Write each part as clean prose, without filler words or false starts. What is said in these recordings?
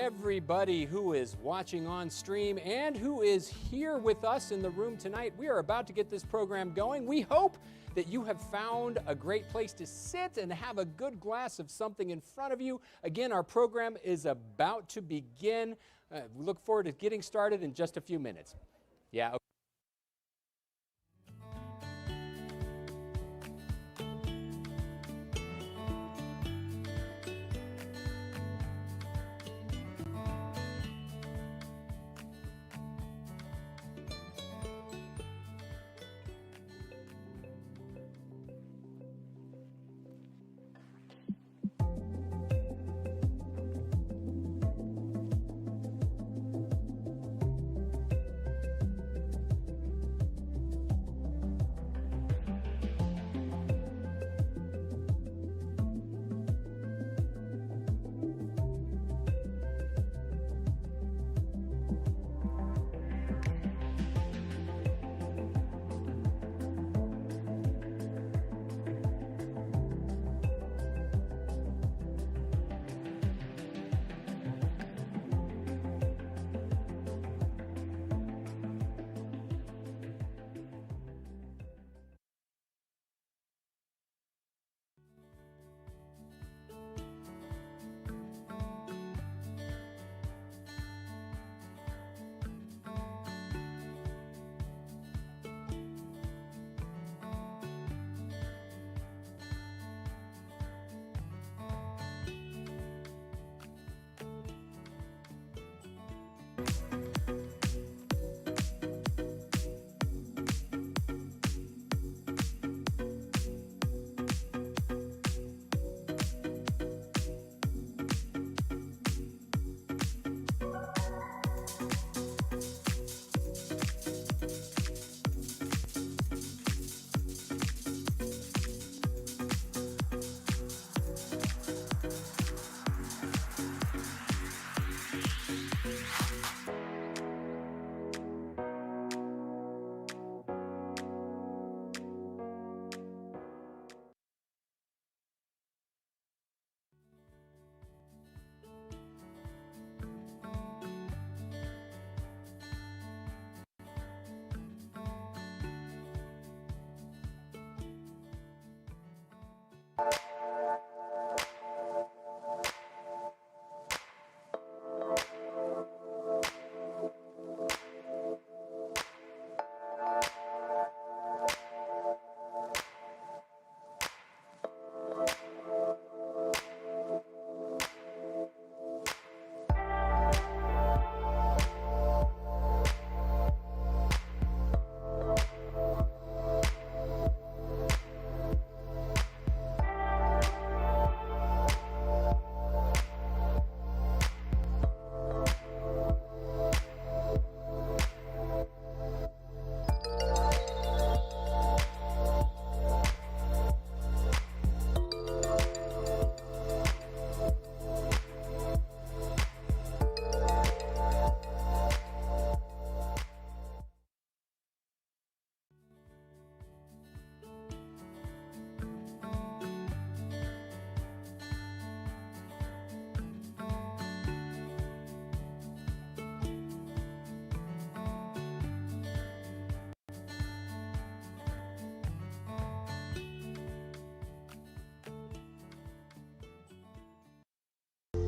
everybody who is watching on stream and who is here with us in the room tonight. We are about to get this program going. We hope that you have found a great place to sit and have a good glass of something in front of you. Again, our program is about to begin. We look forward to getting started in just a few minutes. Yeah. Okay.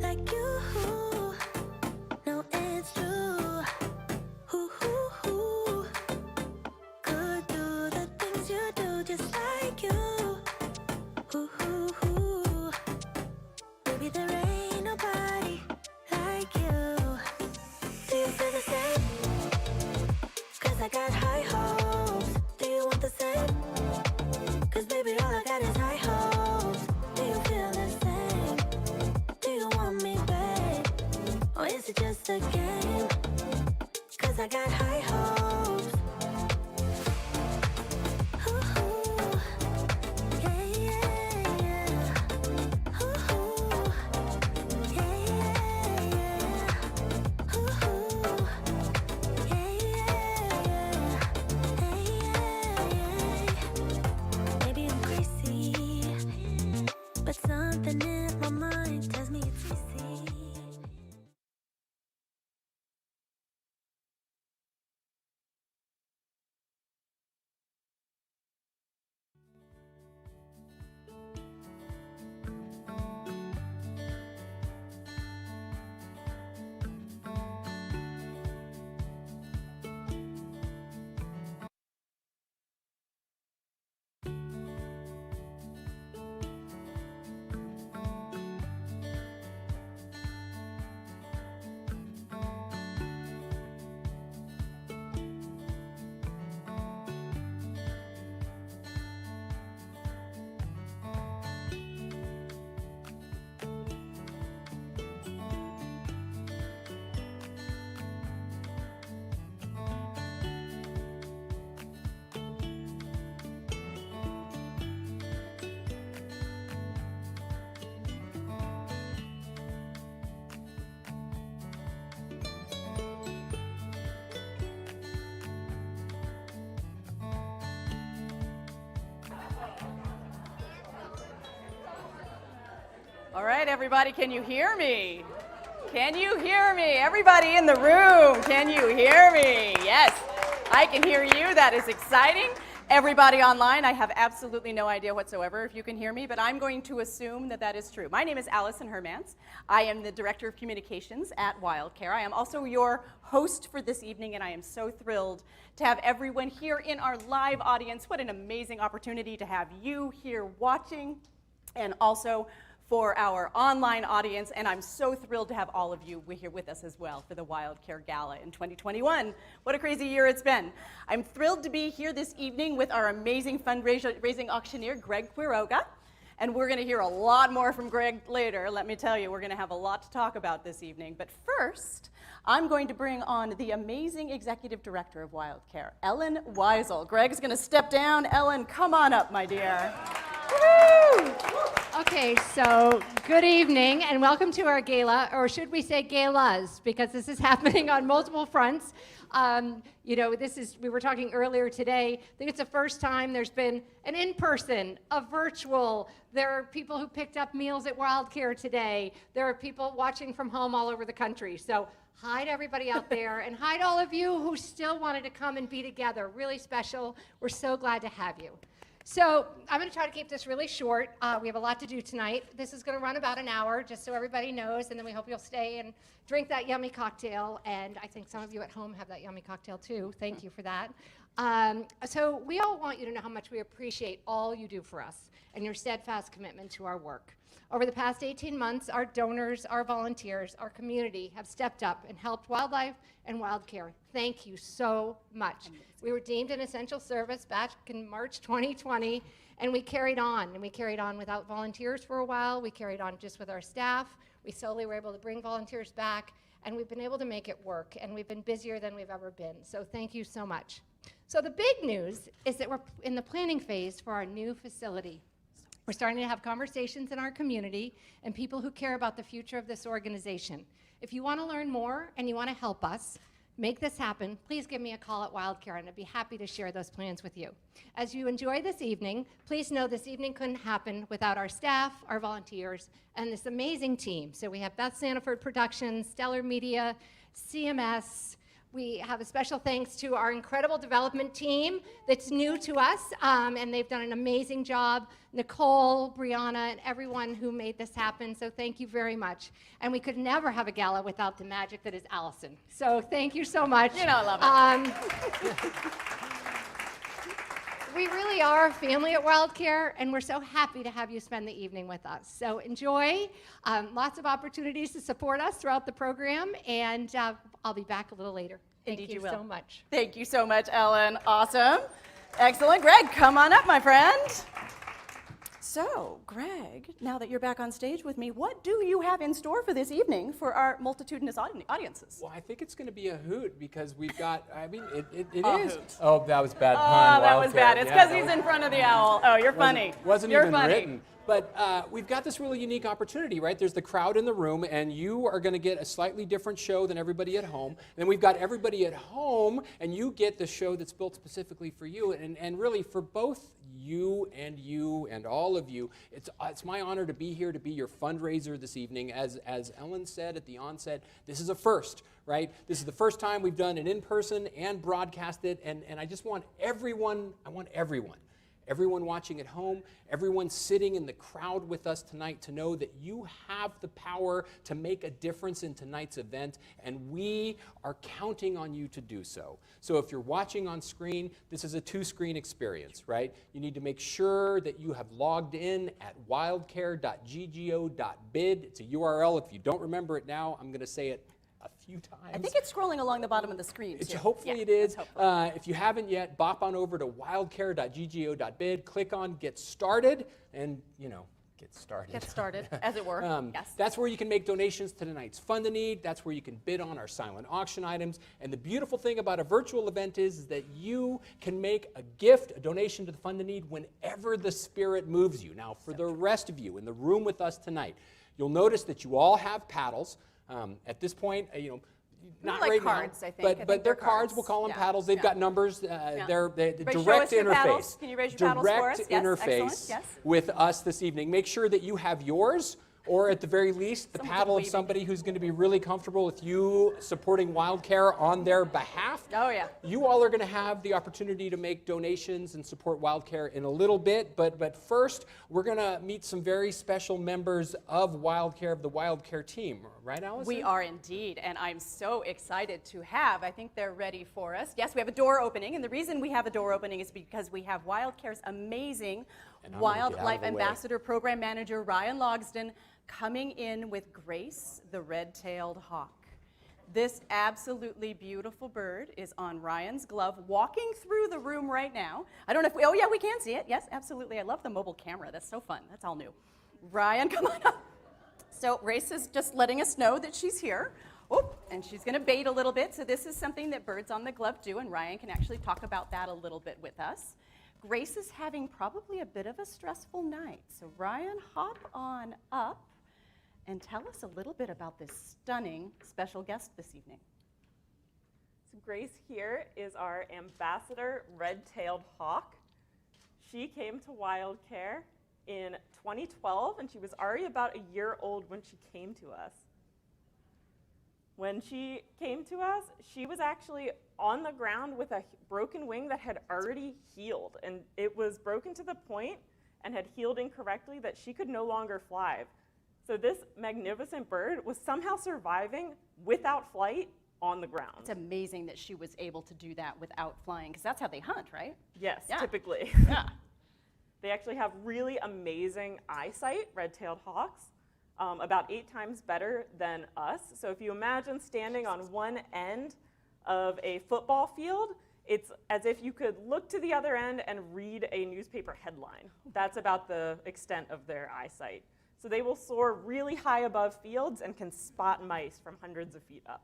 Like you, no, it's true. Could do the things you do just like you. Baby, there ain't nobody like you. Do you feel the same? 'Cause I got high hopes. Do you want the same? 'Cause baby, all I got is high hopes. Do you feel the same? Do you want me, babe? Or is it just a game? 'Cause I got high hopes. Maybe I'm crazy, but something in my mind tells me it's easy. All right, everybody, can you hear me? Can you hear me? Everybody in the room, can you hear me? Yes, I can hear you. That is exciting. Everybody online, I have absolutely no idea whatsoever if you can hear me, but I'm going to assume that that is true. My name is Allison Hermans. I am the Director of Communications at WildCare. I am also your host for this evening, and I am so thrilled to have everyone here in our live audience. What an amazing opportunity to have you here watching, and also for our online audience, and I'm so thrilled to have all of you here with us as well for the WildCare Gala in 2021. What a crazy year it's been. I'm thrilled to be here this evening with our amazing fundraising auctioneer, Greg Quiroga, and we're gonna hear a lot more from Greg later. Let me tell you, we're gonna have a lot to talk about this evening. But first, I'm going to bring on the amazing Executive Director of WildCare, Ellen Weisel. Greg's gonna step down. Ellen, come on up, my dear. Woo! Okay, so good evening and welcome to our gala, or should we say galas, because this is happening on multiple fronts. You know, we were talking earlier today, I think it's the first time there's been an in-person, a virtual. There are people who picked up meals at WildCare today. There are people watching from home all over the country. So hi to everybody out there, and hi to all of you who still wanted to come and be together. Really special. We're so glad to have you. So I'm going to try to keep this really short. We have a lot to do tonight. This is going to run about an hour, just so everybody knows, and then we hope you'll stay and drink that yummy cocktail. And I think some of you at home have that yummy cocktail too. Thank you for that. So we all want you to know how much we appreciate all you do for us and your steadfast commitment to our work. Over the past 18 months, our donors, our volunteers, our community have stepped up and helped wildlife and WildCare. Thank you so much. We were deemed an essential service back in March 2020, and we carried on. And we carried on without volunteers for a while. We carried on just with our staff. We slowly were able to bring volunteers back, and we've been able to make it work. And we've been busier than we've ever been. So thank you so much. So the big news is that we're in the planning phase for our new facility. We're starting to have conversations in our community and people who care about the future of this organization. If you want to learn more and you want to help us make this happen, please give me a call at WildCare, and I'd be happy to share those plans with you. As you enjoy this evening, please know this evening couldn't happen without our staff, our volunteers, and this amazing team. So we have Beth Sanford Productions, Stellar Media, CMS. We have a special thanks to our incredible development team that's new to us, and they've done an amazing job. Nicole, Brianna, and everyone who made this happen, so thank you very much. And we could never have a gala without the magic that is Allison. So thank you so much. You know I love it. We really are a family at WildCare, and we're so happy to have you spend the evening with us. So enjoy. Lots of opportunities to support us throughout the program, and I'll be back a little later. Indeed you will. Thank you so much. Thank you so much, Ellen. Awesome. Excellent. Greg, come on up, my friend. So, Greg, now that you're back on stage with me, what do you have in store for this evening for our multitudinous audiences? Well, I think it's going to be a hoot because we've got, I mean, it is. Hoot. Oh, that was bad pun. Oh, that was WildCare. bad. It's Yeah, because he's in front of the owl. Oh, you're funny. Wasn't you're even funny. written. But we've got this really unique opportunity, right? There's the crowd in the room, and you are going to get a slightly different show than everybody at home. And then we've got everybody at home, and you get the show that's built specifically for you. And really, for both you and all of you, it's my honor to be here to be your fundraiser this evening. As Ellen said at the onset, this is a first, right? This is the first time we've done an in-person and broadcasted, and I just want everyone, everyone watching at home, everyone sitting in the crowd with us tonight to know that you have the power to make a difference in tonight's event, and we are counting on you to do so. So if you're watching on screen, this is a two-screen experience, right? You need to make sure that you have logged in at wildcare.ggo.bid. It's a URL. If you don't remember it now, I'm going to say it a few times. I think it's scrolling along the bottom of the screen. Hopefully it is. If you haven't yet, bop on over to wildcare.ggo.bid, click on Get Started, and, get started. Get started, as it were. Yes. That's where you can make donations to tonight's Fund the Need. That's where you can bid on our silent auction items. And the beautiful thing about a virtual event is that you can make a gift, a donation to the Fund the Need whenever the spirit moves you. Now, for the rest of you in the room with us tonight, you'll notice that you all have paddles. At this point, not like right cards, now, I think. but they're cards. We'll call them paddles. They've got numbers. They're direct interface. Can you raise your paddles for us? Direct Yes, interface excellent. Yes. with us this evening. Make sure that you have yours or at the very least, the Someone's paddle of waving. somebody who's going to be really comfortable with you supporting WildCare on their behalf. Oh, yeah. You all are going to have the opportunity to make donations and support WildCare in a little bit, but first, we're going to meet some very special members of WildCare, of the WildCare team. Right, Allison? We are indeed, and I'm so excited to have. I think they're ready for us. Yes, we have a door opening, and the reason we have a door opening is because we have WildCare's amazing And I'm gonna get out of Wildlife the way. Ambassador Program Manager, Ryan Logsdon, coming in with Grace, the red-tailed hawk. This absolutely beautiful bird is on Ryan's glove, walking through the room right now. I don't know if we, oh yeah, we can see it. Yes, absolutely. I love the mobile camera. That's so fun. That's all new. Ryan, come on up. So Grace is just letting us know that she's here. Oh, and she's going to bait a little bit. So this is something that birds on the glove do, and Ryan can actually talk about that a little bit with us. Grace is having probably a bit of a stressful night. So Ryan, hop on up and tell us a little bit about this stunning special guest this evening. So Grace here is our ambassador red-tailed hawk. She came to WildCare in 2012, and she was already about a year old when she came to us. When she came to us, she was actually on the ground with a broken wing that had already healed, and it was broken to the point and had healed incorrectly that she could no longer fly. So this magnificent bird was somehow surviving without flight on the ground. It's amazing that she was able to do that without flying, because that's how they hunt, right? Yes, Yeah. typically. Yeah. They actually have really amazing eyesight, red-tailed hawks, about 8 times better than us. So if you imagine standing on one end of a football field, it's as if you could look to the other end and read a newspaper headline. That's about the extent of their eyesight. So they will soar really high above fields and can spot mice from hundreds of feet up.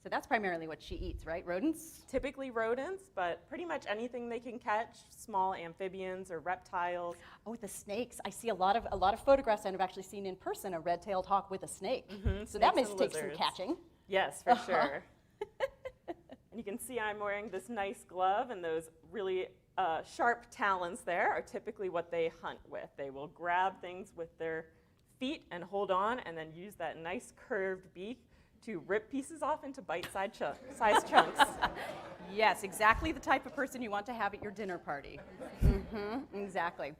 So that's primarily what she eats, right? Rodents? Typically rodents, but pretty much anything they can catch, small amphibians or reptiles. Oh, with the snakes. I see a lot of photographs, and I've actually seen in person a red-tailed hawk with a snake. So that snakes must and take some lizards. catching. Yes, for sure. And you can see I'm wearing this nice glove, and those really sharp talons there are typically what they hunt with. They will grab things with their feet and hold on, and then use that nice curved beak to rip pieces off into bite-sized chunks. Yes, exactly the type of person you want to have at your dinner party. Exactly.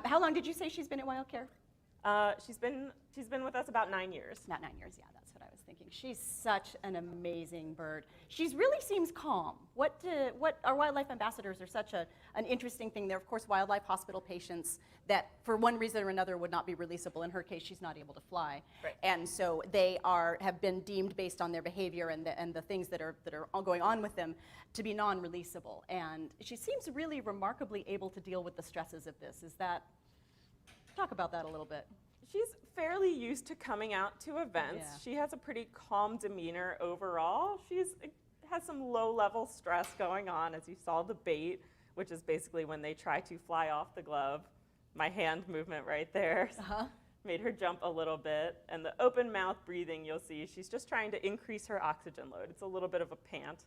How long did you say she's been at WildCare? She's been with us about 9 years. Not 9 years, yeah, that's what I was thinking. She's such an amazing bird. She really seems calm. What our wildlife ambassadors are such an interesting thing. They're, of course, wildlife hospital patients that, for one reason or another, would not be releasable. In her case, she's not able to fly. Right. And so they have been deemed, based on their behavior and the things that are all going on with them, to be non-releasable. And she seems really remarkably able to deal with the stresses of this. Talk about that a little bit. She's fairly used to coming out to events. Yeah. She has a pretty calm demeanor overall. Has some low-level stress going on, as you saw the bait, which is basically when they try to fly off the glove. My hand movement right there made her jump a little bit. And the open mouth breathing, you'll see, she's just trying to increase her oxygen load. It's a little bit of a pant,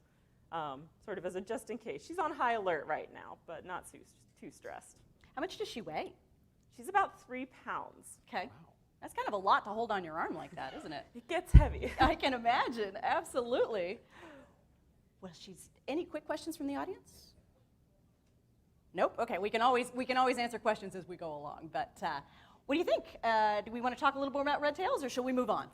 sort of as a just in case. She's on high alert right now, but not too stressed. How much does she weigh? She's about 3 pounds. Okay. That's kind of a lot to hold on your arm like that, isn't it? It gets heavy. I can imagine, absolutely. Well, any quick questions from the audience? Nope. Okay, we can always answer questions as we go along. But what do you think? Do we want to talk a little more about red tails, or should we move on?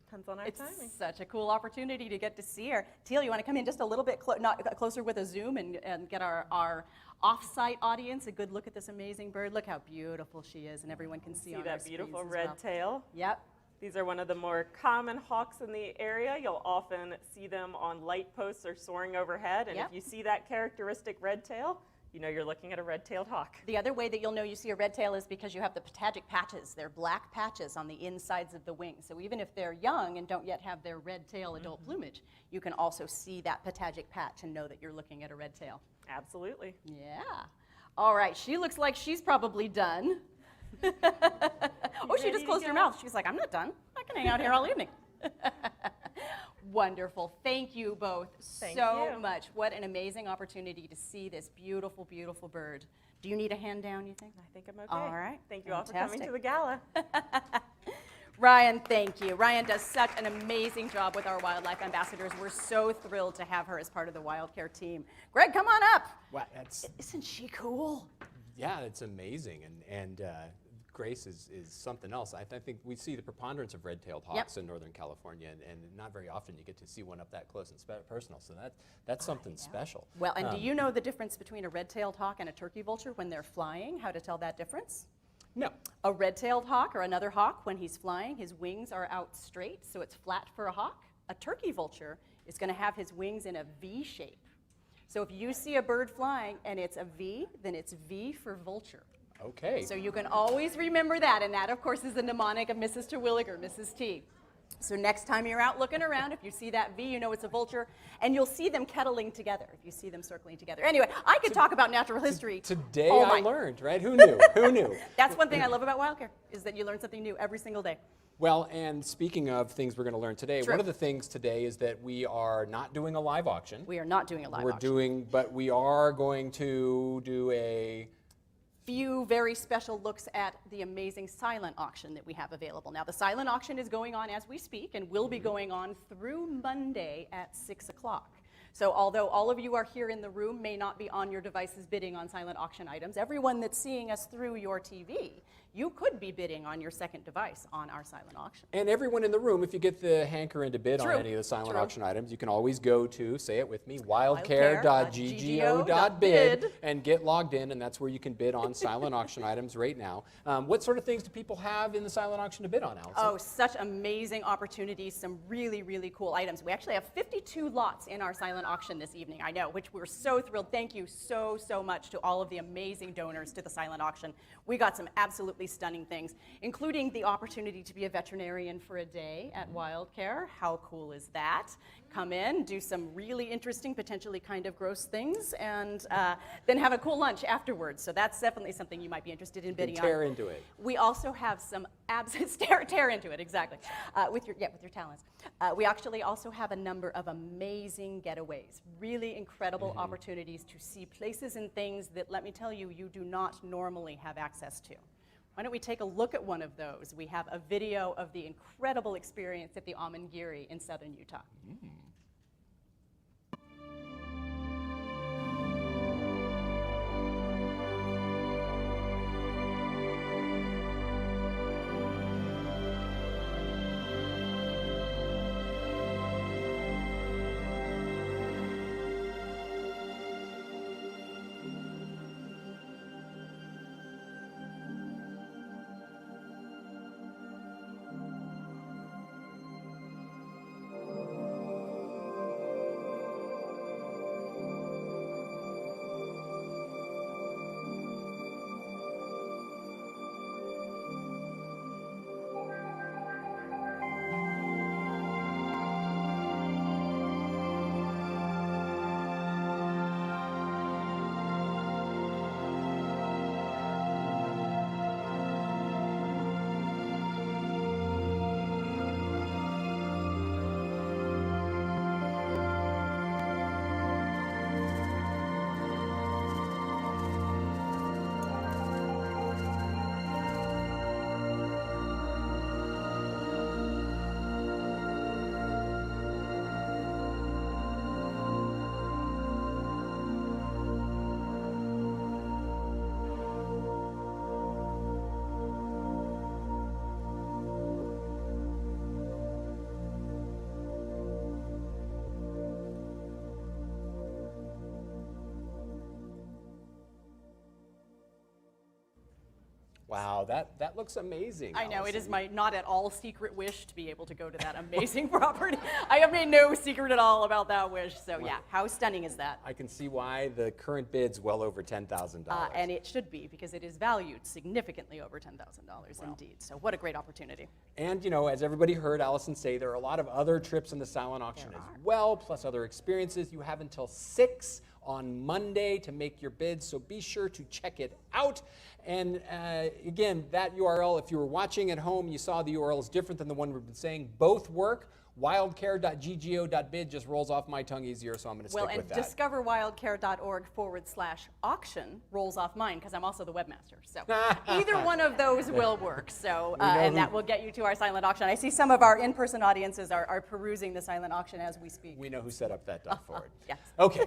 Depends on our timing. It's such a cool opportunity to get to see her. Teal, you want to come in just a little bit closer with a zoom and get our off-site audience a good look at this amazing bird? Look how beautiful she is, and everyone can see on our that screens beautiful as red well. tail? Yep. These are one of the more common hawks in the area. You'll often see them on light posts or soaring overhead. And Yep. if you see that characteristic red tail, you know you're looking at a red-tailed hawk. The other way that you'll know you see a red tail is because you have the patagic patches. They're black patches on the insides of the wings. So even if they're young and don't yet have their red tail adult plumage, you can also see that patagic patch and know that you're looking at a red tail. Absolutely. Yeah. All right, she looks like she's probably done. Oh, she ready just to closed her go? mouth. She's like, I'm not done. I can hang out here all evening. Wonderful. Thank you both Thank so you. much. What an amazing opportunity to see this beautiful, beautiful bird. Do you need a hand down, you think? I think I'm okay. All right. Thank you all for coming Fantastic. to the gala. Ryan, thank you. Ryan does such an amazing job with our wildlife ambassadors. We're so thrilled to have her as part of the WildCare team. Greg, come on up. Wow, that's Isn't she cool? yeah, it's amazing, and Grace is something else. I think we see the preponderance of red-tailed hawks in Northern California, and not very often you get to see one up that close and personal. So that's something special. Well, and do you know the difference between a red-tailed hawk and a turkey vulture when they're flying? How to tell that difference? No. A red-tailed hawk or another hawk, when he's flying, his wings are out straight, so it's flat for a hawk. A turkey vulture is going to have his wings in a V shape. So if you see a bird flying and it's a V, then it's V for vulture. Okay. So you can always remember that, and that, of course, is the mnemonic of Mrs. Terwilliger, Mrs. T. So next time you're out looking around, if you see that V, you know it's a vulture, and you'll see them kettling together if you see them circling together. Anyway, I could talk about natural history. Today all I night. learned, right? Who knew? Who knew? That's one thing I love about WildCare, is that you learn something new every single day. Well, and speaking of things we're going to learn today, True. one of the things today is that we are not doing a live auction. We are not doing a live auction. But we are going to do a Few very special looks at the amazing silent auction that we have available. Now, the silent auction is going on as we speak and will be going on through Monday at 6 o'clock. So although all of you are here in the room may not be on your devices bidding on silent auction items, everyone that's seeing us through your TV, you could be bidding on your second device on our silent auction. And everyone in the room, if you get the hankering to bid True. on any of the silent True. auction items, you can always go to, say it with me, wildcare.ggo.bid wildcare.ggo.bid and get logged in, and that's where you can bid on silent auction items right now. What sort of things do people have in the silent auction to bid on, Allison? Oh, such amazing opportunities, some really, really cool items. We actually have 52 lots in our silent auction this evening, I know, which we're so thrilled. Thank you so, so much to all of the amazing donors to the silent auction. We got some absolutely stunning things, including the opportunity to be a veterinarian for a day at WildCare. How cool is that? Come in, do some really interesting, potentially kind of gross things, and then have a cool lunch afterwards. So that's definitely something you might be interested in bidding on. Tear into it. We also have some tear into it, exactly, with your talents. We actually also have a number of amazing getaways, really incredible opportunities to see places and things that, let me tell you, you do not normally have access to. Why don't we take a look at one of those? We have a video of the incredible experience at the Amangiri in southern Utah. Wow, that looks amazing. I know, it is Allison. my not at all secret wish to be able to go to that amazing property. I have made no secret at all about that wish, so yeah, how stunning is that? I can see why the current bid's well over $10,000. And it should be, because it is valued significantly over $10,000 indeed. So what a great opportunity. And, you know, as everybody heard Allison say, there are a lot of other trips in the silent auction as well, plus other experiences. You have until 6 on Monday to make your bids, so be sure to check it out. And again, that URL, if you were watching at home, you saw the URL is different than the one we've been saying. Both work. Wildcare.ggo.bid just rolls off my tongue easier, so I'm going to stick with that. discoverwildcare.org/auction rolls off mine because I'm also the webmaster. So either one of those will work. So and that will get you to our silent auction. I see some of our in-person audiences are perusing the silent auction as we speak. We know who set up that forward. Yes. Okay.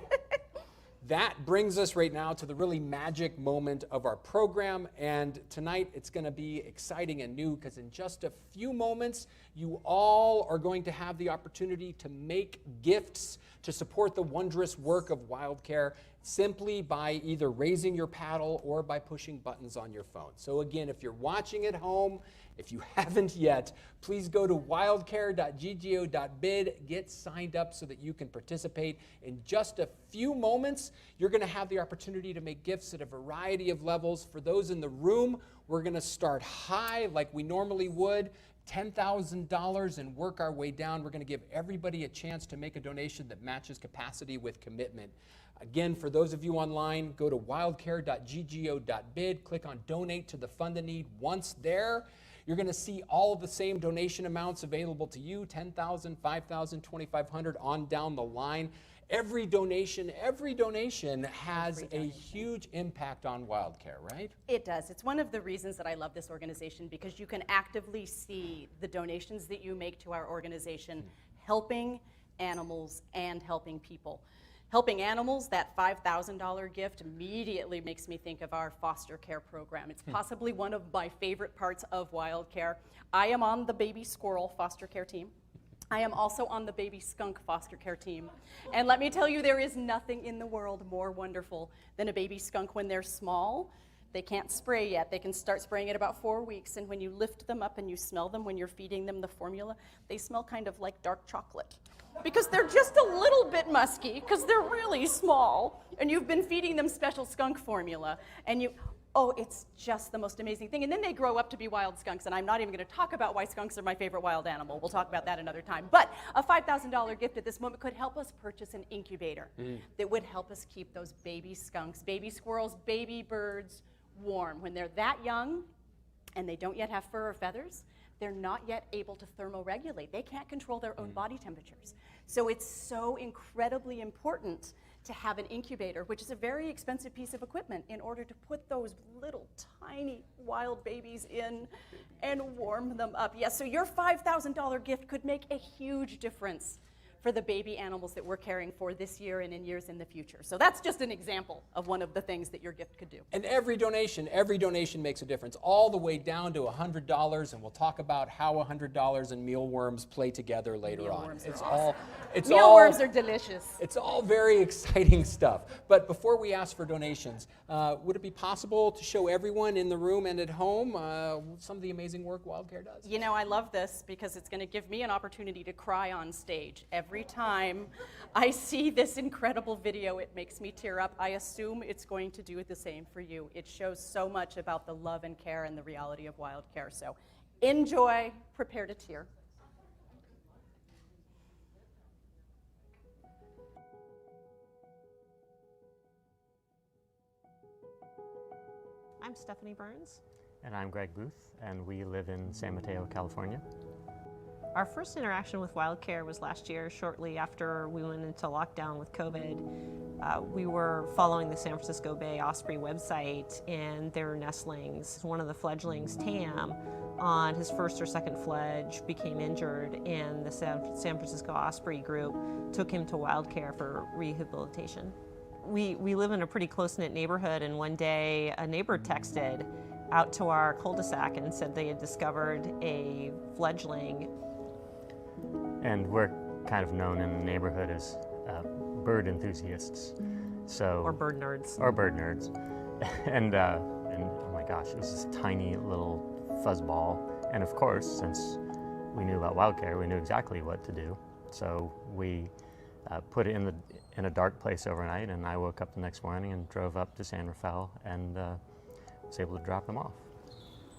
That brings us right now to the really magic moment of our program, and tonight it's going to be exciting and new because in just a few moments you all are going to have the opportunity to make gifts to support the wondrous work of WildCare simply by either raising your paddle or by pushing buttons on your phone. So again, if you're watching at home, if you haven't yet, please go to wildcare.ggo.bid, get signed up so that you can participate. In just a few moments, you're going to have the opportunity to make gifts at a variety of levels. For those in the room, we're going to start high like we normally would, $10,000, and work our way down. We're going to give everybody a chance to make a donation that matches capacity with commitment. Again, for those of you online, go to wildcare.ggo.bid, click on Donate to the Fund a Need. Once there, you're going to see all of the same donation amounts available to you, $10,000, $5,000, $2,500 on down the line. Every donation has a huge impact on WildCare, right? It does. It's one of the reasons that I love this organization because you can actively see the donations that you make to our organization helping animals and helping people. Helping animals, that $5,000 gift immediately makes me think of our foster care program. It's possibly one of my favorite parts of WildCare. I am on the baby squirrel foster care team. I am also on the baby skunk foster care team. And let me tell you, there is nothing in the world more wonderful than a baby skunk when they're small. They can't spray yet. They can start spraying at about 4 weeks. And when you lift them up and you smell them when you're feeding them the formula, they smell kind of like dark chocolate. Because they're just a little bit musky, because they're really small. And you've been feeding them special skunk formula. And oh, it's just the most amazing thing. And then they grow up to be wild skunks, and I'm not even going to talk about why skunks are my favorite wild animal. We'll talk about that another time. But a $5,000 gift at this moment could help us purchase an incubator that would help us keep those baby skunks, baby squirrels, baby birds warm. When they're that young and they don't yet have fur or feathers, they're not yet able to thermoregulate. They can't control their own body temperatures. So it's so incredibly important to have an incubator, which is a very expensive piece of equipment, in order to put those little tiny wild babies in and warm them up. Yes, so your $5,000 gift could make a huge difference for the baby animals that we're caring for this year and in years in the future. So that's just an example of one of the things that your gift could do. And every donation makes a difference, all the way down to $100, and we'll talk about how $100 and mealworms play together later on. Mealworms are delicious. It's all very exciting stuff. But before we ask for donations, would it be possible to show everyone in the room and at home some of the amazing work WildCare does? You know, I love this because it's going to give me an opportunity to cry on stage. Every time I see this incredible video, it makes me tear up. I assume it's going to do the same for you. It shows so much about the love and care and the reality of WildCare. So enjoy, prepare to tear. I'm Stephanie Burns. And I'm Greg Booth, and we live in San Mateo, California. Our first interaction with WildCare was last year, shortly after we went into lockdown with COVID. We were following the San Francisco Bay Osprey website and their nestlings. One of the fledglings, Tam, on his first or second fledge became injured, and the San Francisco Osprey group took him to WildCare for rehabilitation. We live in a pretty close-knit neighborhood, and one day a neighbor texted out to our cul-de-sac and said they had discovered a fledgling. And we're kind of known in the neighborhood as bird enthusiasts. Or bird nerds. Or bird nerds. and oh my gosh, it was this tiny little fuzzball. And of course, since we knew about WildCare, we knew exactly what to do. So we put it in a dark place overnight, and I woke up the next morning and drove up to San Rafael and was able to drop him off.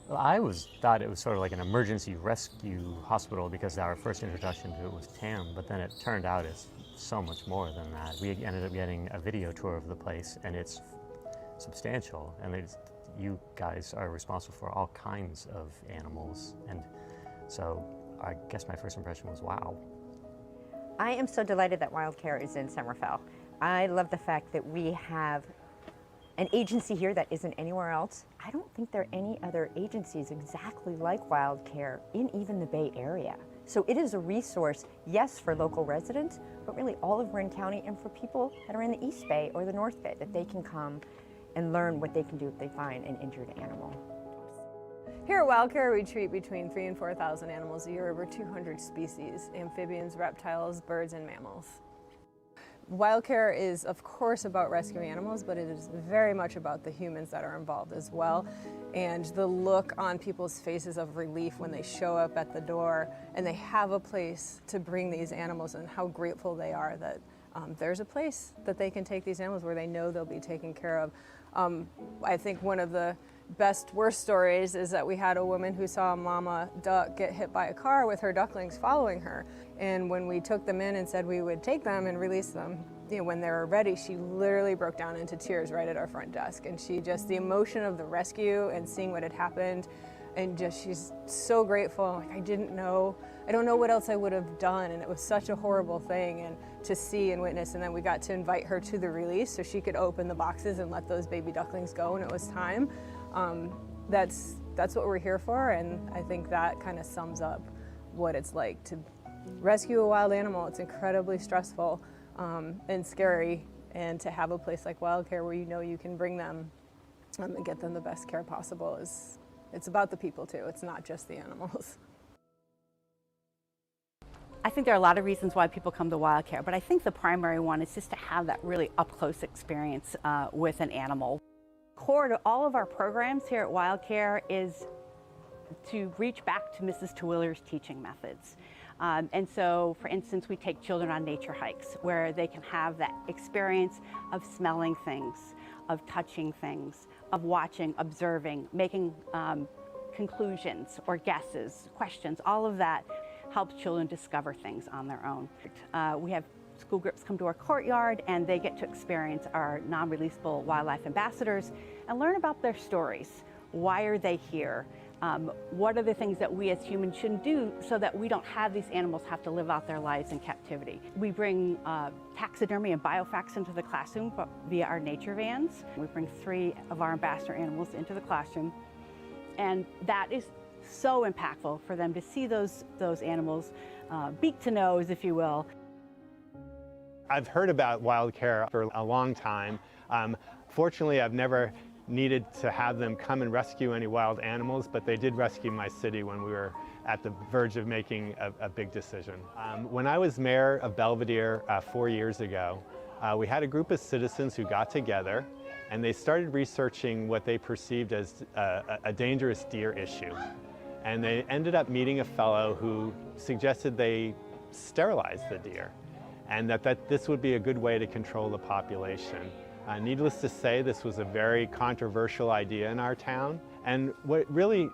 Well, I thought it was sort of like an emergency rescue hospital because our first introduction to it was Tam, but then it turned out it's so much more than that. We ended up getting a video tour of the place, and it's substantial, and you guys are responsible for all kinds of animals, and so I guess my first impression was, wow. I am so delighted that WildCare is in Somerville. I love the fact that we have an agency here that isn't anywhere else. I don't think there are any other agencies exactly like WildCare in even the Bay Area. So it is a resource, yes, for local residents, but really all of Marin County and for people that are in the East Bay or the North Bay, that they can come and learn what they can do if they find an injured animal. Here at WildCare, we treat between 3,000 and 4,000 animals a year, over 200 species, amphibians, reptiles, birds, and mammals. WildCare is, of course, about rescuing animals, but it is very much about the humans that are involved as well. And the look on people's faces of relief when they show up at the door and they have a place to bring these animals, and how grateful they are that there's a place that they can take these animals where they know they'll be taken care of. I think one of the worst stories is that we had a woman who saw a mama duck get hit by a car with her ducklings following her. And when we took them in and said we would take them and release them, you know, when they were ready, she literally broke down into tears right at our front desk. And she just, the emotion of the rescue and seeing what had happened, and just, she's so grateful. Like, I don't know what else I would have done, and it was such a horrible thing and to see and witness. And then we got to invite her to the release so she could open the boxes and let those baby ducklings go when it was time. That's what we're here for, and I think that kind of sums up what it's like to rescue a wild animal. It's incredibly stressful and scary, and to have a place like WildCare where you know you can bring them and get them the best care possible it's about the people too. It's not just the animals. I think there are a lot of reasons why people come to WildCare, but I think the primary one is just to have that really up-close experience with an animal. Core to all of our programs here at WildCare is to reach back to Mrs. Terwilliger's teaching methods. And so, for instance, we take children on nature hikes where they can have that experience of smelling things, of touching things, of watching, observing, making conclusions or guesses, questions. All of that helps children discover things on their own. We have school groups come to our courtyard, and they get to experience our non-releasable wildlife ambassadors and learn about their stories. Why are they here? What are the things that we as humans shouldn't do so that we don't have these animals have to live out their lives in captivity? We bring taxidermy and biofacts into the classroom via our nature vans. We bring 3 of our ambassador animals into the classroom, and that is so impactful for them to see those animals, beak to nose, if you will. I've heard about WildCare for a long time. Fortunately, I've never needed to have them come and rescue any wild animals, but they did rescue my city when we were at the verge of making a big decision. When I was mayor of Belvedere 4 years ago, we had a group of citizens who got together and they started researching what they perceived as a dangerous deer issue. And they ended up meeting a fellow who suggested they sterilize the deer, and that this would be a good way to control the population. Needless to say, this was a very controversial idea in our town, and what really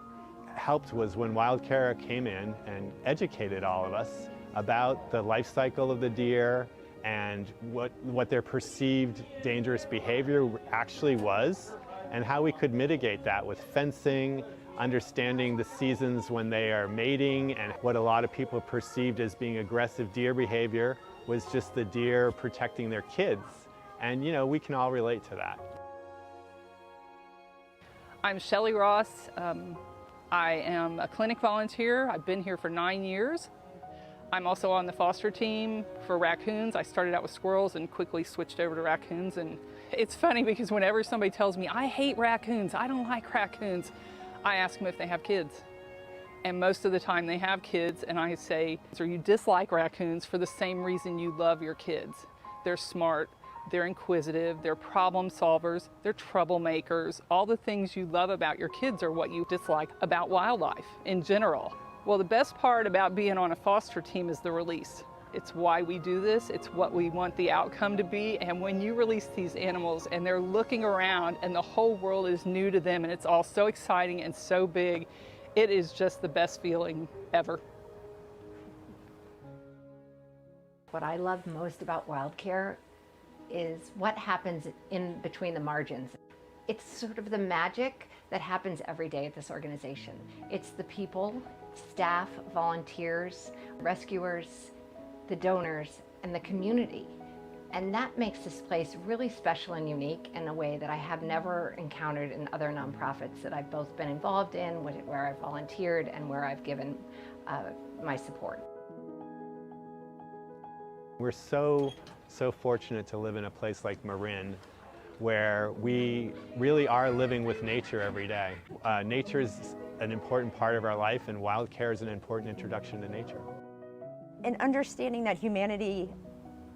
helped was when WildCare came in and educated all of us about the life cycle of the deer and what their perceived dangerous behavior actually was, and how we could mitigate that with fencing, understanding the seasons when they are mating, and what a lot of people perceived as being aggressive deer behavior was just the deer protecting their kids. And you know, we can all relate to that. I'm Shelley Ross. I am a clinic volunteer. I've been here for 9 years. I'm also on the foster team for raccoons. I started out with squirrels and quickly switched over to raccoons. And it's funny because whenever somebody tells me, I hate raccoons, I don't like raccoons, I ask them if they have kids. And most of the time they have kids, and I say, so you dislike raccoons for the same reason you love your kids. They're smart, they're inquisitive, they're problem solvers, they're troublemakers. All the things you love about your kids are what you dislike about wildlife in general. Well, the best part about being on a foster team is the release. It's why we do this, it's what we want the outcome to be, and when you release these animals and they're looking around and the whole world is new to them and it's all so exciting and so big, it is just the best feeling ever. What I love most about WildCare is what happens in between the margins. It's sort of the magic that happens every day at this organization. It's the people, staff, volunteers, rescuers, the donors, and the community. And that makes this place really special and unique in a way that I have never encountered in other nonprofits that I've both been involved in, where I've volunteered and where I've given my support. We're so fortunate to live in a place like Marin, where we really are living with nature every day. Nature is an important part of our life, and WildCare is an important introduction to nature. And understanding that humanity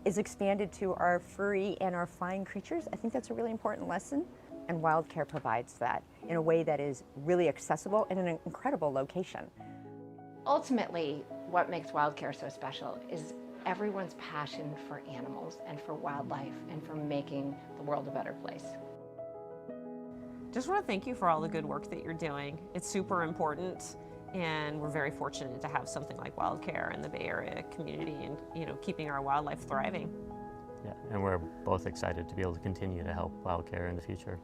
is expanded to our furry and our flying creatures, I think that's a really important lesson. And WildCare provides that in a way that is really accessible and in an incredible location. Ultimately, what makes WildCare so special is everyone's passion for animals and for wildlife and for making the world a better place. Just want to thank you for all the good work that you're doing. It's super important, and we're very fortunate to have something like WildCare in the Bay Area community and, you know, keeping our wildlife thriving. Yeah, and we're both excited to be able to continue to help WildCare in the future.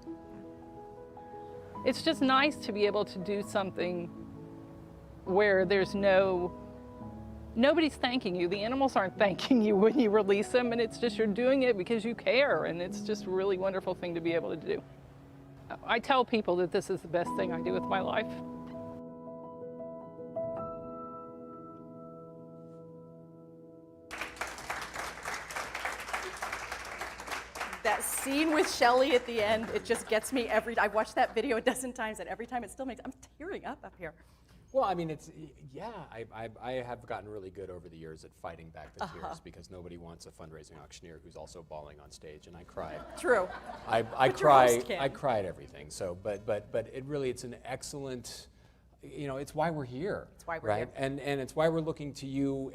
It's just nice to be able to do something where there's nobody's thanking you. The animals aren't thanking you when you release them, and it's just you're doing it because you care, and it's just a really wonderful thing to be able to do. I tell people that this is the best thing I do with my life. That scene with Shelley at the end, it just gets me I've watched that video a dozen times, and every time it still makes, I'm tearing up here. Well, I mean, I have gotten really good over the years at fighting back the tears, because nobody wants a fundraising auctioneer who's also bawling on stage, and I cry. True. I cry at everything. So, but it's an excellent, it's why we're here. It's why we're right? here. And it's why we're looking to you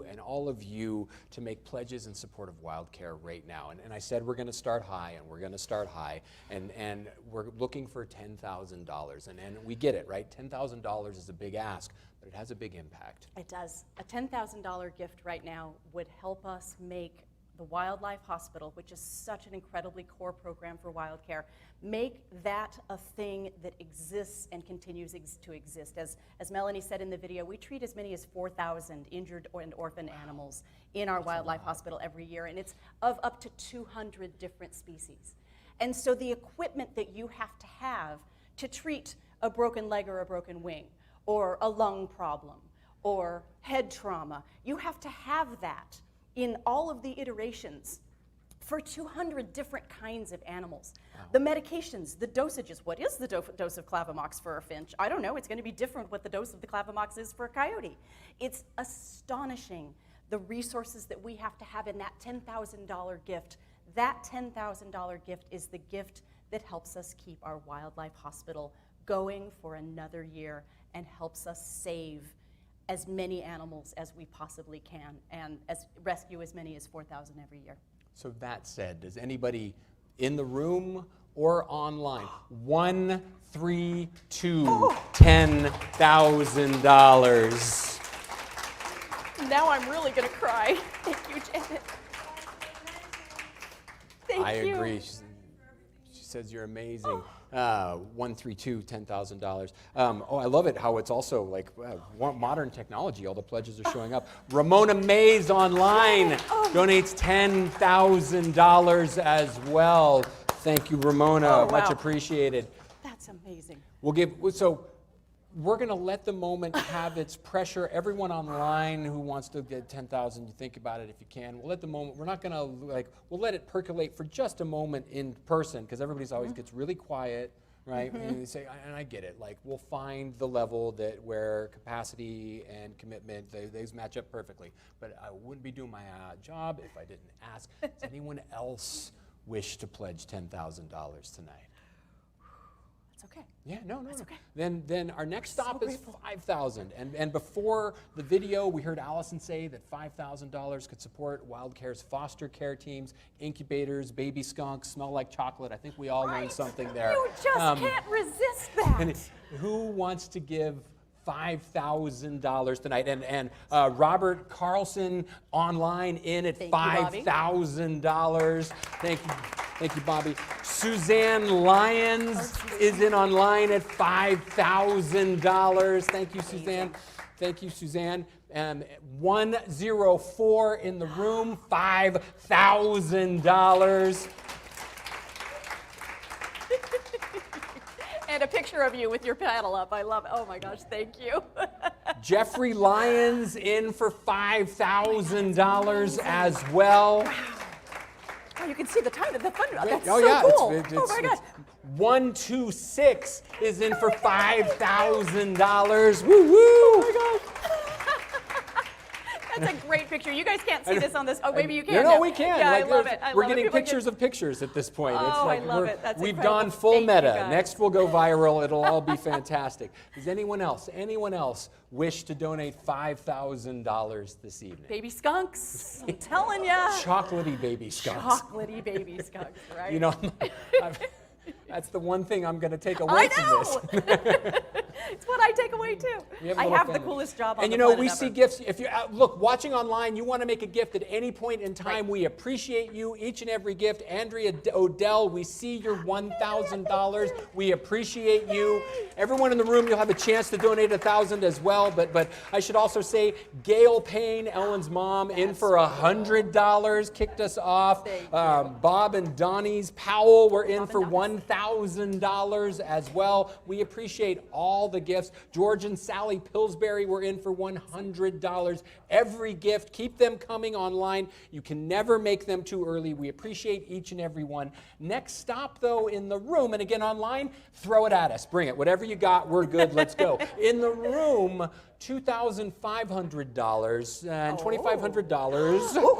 and all of you to make pledges in support of WildCare right now. And I said we're going to start high, and we're going to start high, and we're looking for $10,000. And we get it, right? $10,000 is a big ask, but it has a big impact. It does. A $10,000 gift right now would help us make the Wildlife Hospital, which is such an incredibly core program for WildCare, make that a thing that exists and continues to exist. As Melanie said in the video, we treat as many as 4,000 injured and orphan animals in our Wildlife Hospital every year, and it's of up to 200 different species. And so the equipment that you have to treat a broken leg or a broken wing, or a lung problem, or head trauma, you have to have that in all of the iterations for 200 different kinds of animals. Wow. The medications, the dosages, what is the dose of Clavamox for a finch? I don't know, it's gonna be different what the dose of the Clavamox is for a coyote. It's astonishing the resources that we have to have in that $10,000 gift. That $10,000 gift is the gift that helps us keep our Wildlife Hospital going for another year and helps us save as many animals as we possibly can, and rescue as many as 4,000 every year. So that said, does anybody in the room or online, 1, 3, 2, $10,000. Now I'm really gonna cry. Thank you, Janet. Thank you. I agree. She says you're amazing. 132, $10,000. I love it how it's also like modern technology. All the pledges are showing up. Ramona Mays online donates $10,000 as well. Thank you, Ramona. Much appreciated. That's amazing. We're going to let the moment have its pressure. Everyone online who wants to get 10,000, you think about it if you can. We'll let the moment, we're not going to we'll let it percolate for just a moment in person, because everybody's always gets really quiet, right? And they say, and I get it, we'll find the level where capacity and commitment, those match up perfectly. But I wouldn't be doing my job if I didn't ask, does anyone else wish to pledge $10,000 tonight? Okay. Yeah, no. That's okay. Then our next stop is 5,000. And before the video, we heard Allison say that $5,000 could support WildCare's foster care teams, incubators, baby skunks, smell like chocolate. I think we all learned something there. You just can't resist that. And who wants to give $5,000 tonight? And Robert Carlson online in at $5,000. Thank you. Thank you, Bobby. Suzanne Lyons is in online at $5,000. Thank you, Suzanne. Thank you, Suzanne. 104 in the room, $5,000. And a picture of you with your paddle up. I love it. Oh my gosh, thank you. Jeffrey Lyons in for $5,000 as well. Oh, you can see the time of the fun. That's Oh so yeah, cool. Oh my gosh. 126 is in for $5,000. Woo woo! Oh my gosh. That's a great picture. You guys can't see this on this. Oh, maybe you can. No, we can. Yeah, Like, I love it. we're getting pictures of pictures at this point. Oh, It's like I love it. That's we've incredible. gone full Thank you, meta. guys. Next we'll go viral. It'll all be fantastic. Does anyone else wish to donate $5,000 this evening? Baby skunks. I'm telling ya. Chocolatey baby skunks. Chocolatey baby skunks, right? You know, that's the one thing I'm going to take away from this. It's what I take away too. I have the coolest job on and the you know, planet we ever. see gifts. If you look, watching online, you want to make a gift at any point in time. We appreciate you, each and every gift. Andrea Odell, we see your $1,000. We appreciate you. Everyone in the room, you'll have a chance to donate $1,000 as well. But I should also say, Gail Payne, Ellen's mom, in for $100, kicked us off. Bob and Donnie's Powell were in for $1,000 as well. We appreciate all the gifts. George and Sally Pillsbury were in for $100. Every gift, keep them coming online. You can never make them too early. We appreciate each and every one. Next stop, though, in the room, and again online, throw it at us. Bring it. Whatever you got, we're good. Let's go. In the room, $2,500 and $2,500.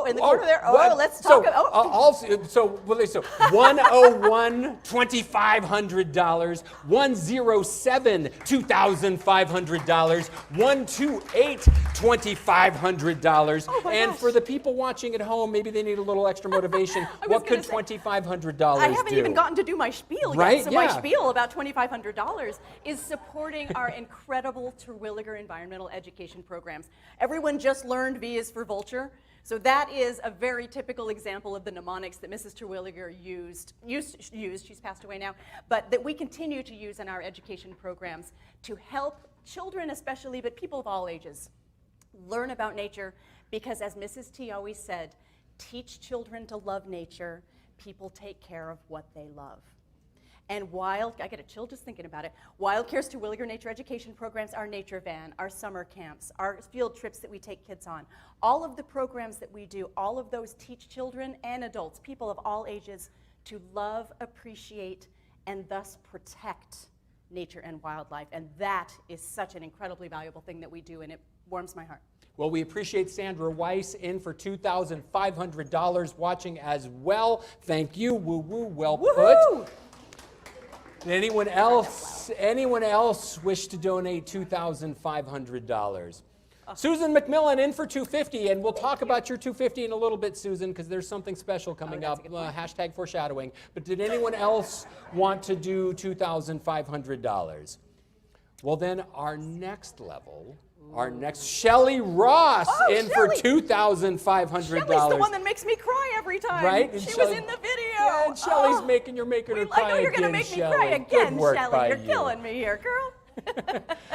In the corner there. Let's talk about. So 101, $2,500. 107, $2,500. 128, $2,500. And for the people watching at home, maybe they need a little extra motivation. What could $2,500 do? I haven't even gotten to do my spiel yet. So my spiel about $2,500 is supporting our incredible Terwilliger environmental education programs. Everyone just learned V is for vulture. So that is a very typical example of the mnemonics that Mrs. Terwilliger used, she's passed away now, but that we continue to use in our education programs to help children especially, but people of all ages, learn about nature, because as Mrs. T always said, teach children to love nature, people take care of what they love. And I get a chill just thinking about it. WildCare's Terwilliger Nature Education programs, our nature van, our summer camps, our field trips that we take kids on, all of the programs that we do, all of those teach children and adults, people of all ages, to love, appreciate, and thus protect nature and wildlife. And that is such an incredibly valuable thing that we do, and it warms my heart. Well, we appreciate Sandra Weiss in for $2,500 watching as well. Thank you. Woo woo. Well put. Did anyone else wish to donate $2,500? Susan McMillan in for $250, and we'll talk about your $250 in a little bit, Susan, because there's something special coming up. Hashtag foreshadowing. But did anyone else want to do $2,500? Well, then our next level. Shelley Ross in for $2,500. Shelley's the one that makes me cry every time. Right? She was in the video. Yeah, and Shelley's making her cry I know you're going to make me cry again, Shelley. You're killing me here, girl.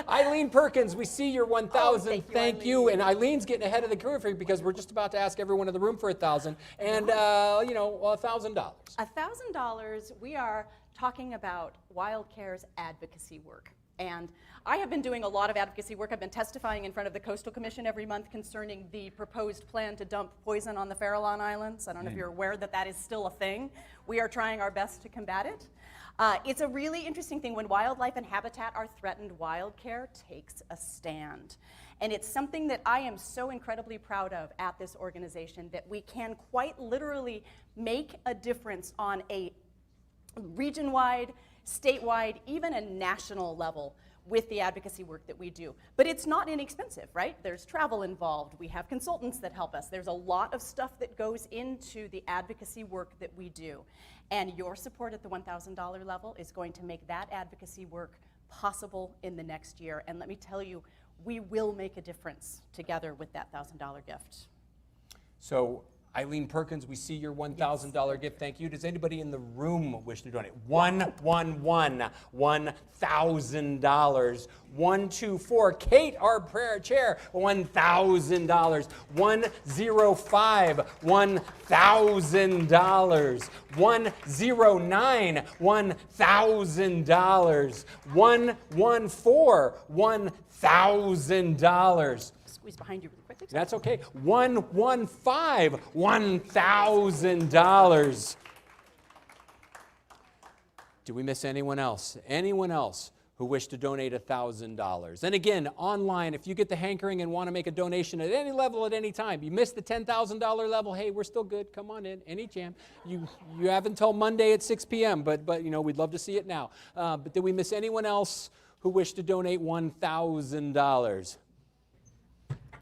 Eileen Perkins, we see your $1,000. Thank you. And Eileen's getting ahead of the curve here because we're just about to ask everyone in the room for $1,000. And, $1,000. $1,000, we are talking about WildCare's advocacy work. And I have been doing a lot of advocacy work. I've been testifying in front of the Coastal Commission every month concerning the proposed plan to dump poison on the Farallon Islands. I don't know if you're aware that that is still a thing. We are trying our best to combat it. It's a really interesting thing. When wildlife and habitat are threatened, WildCare takes a stand. And it's something that I am so incredibly proud of at this organization, that we can quite literally make a difference on a region-wide, statewide, even a national level with the advocacy work that we do. But it's not inexpensive, right? There's travel involved. We have consultants that help us. There's a lot of stuff that goes into the advocacy work that we do. And your support at the $1,000 level is going to make that advocacy work possible in the next year. And let me tell you, we will make a difference together with that $1,000 gift. So Eileen Perkins, we see your $1,000 gift. Thank you. Does anybody in the room wish to donate? 111, $1,000. 124, Kate, our prayer chair, $1,000. 105, $1,000. 109, $1,000. 114, $1,000. Squeeze behind you really quickly. That's okay. 115, $1,000. Do we miss anyone else? Anyone else who wish to donate $1,000? And again, online, if you get the hankering and want to make a donation at any level at any time, you missed the $10,000 level, hey, we're still good. Come on in, any jam. You have until Monday at 6 p.m., but you know, we'd love to see it now. But did we miss anyone else who wished to donate $1,000?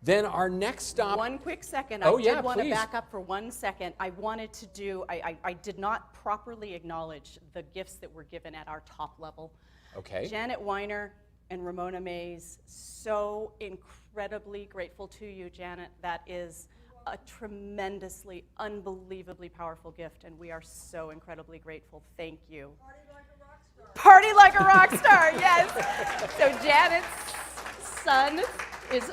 Then our next stop. One quick second. Oh, I yeah, did want to please. back up for 1 second. I wanted to do, I did not properly acknowledge the gifts that were given at our top level. Okay. Janet Weiner and Ramona Mays, so incredibly grateful to you, Janet. That is a tremendously, unbelievably powerful gift, and we are so incredibly grateful. Thank you. Party like a rock star, yes. So Janet's son is,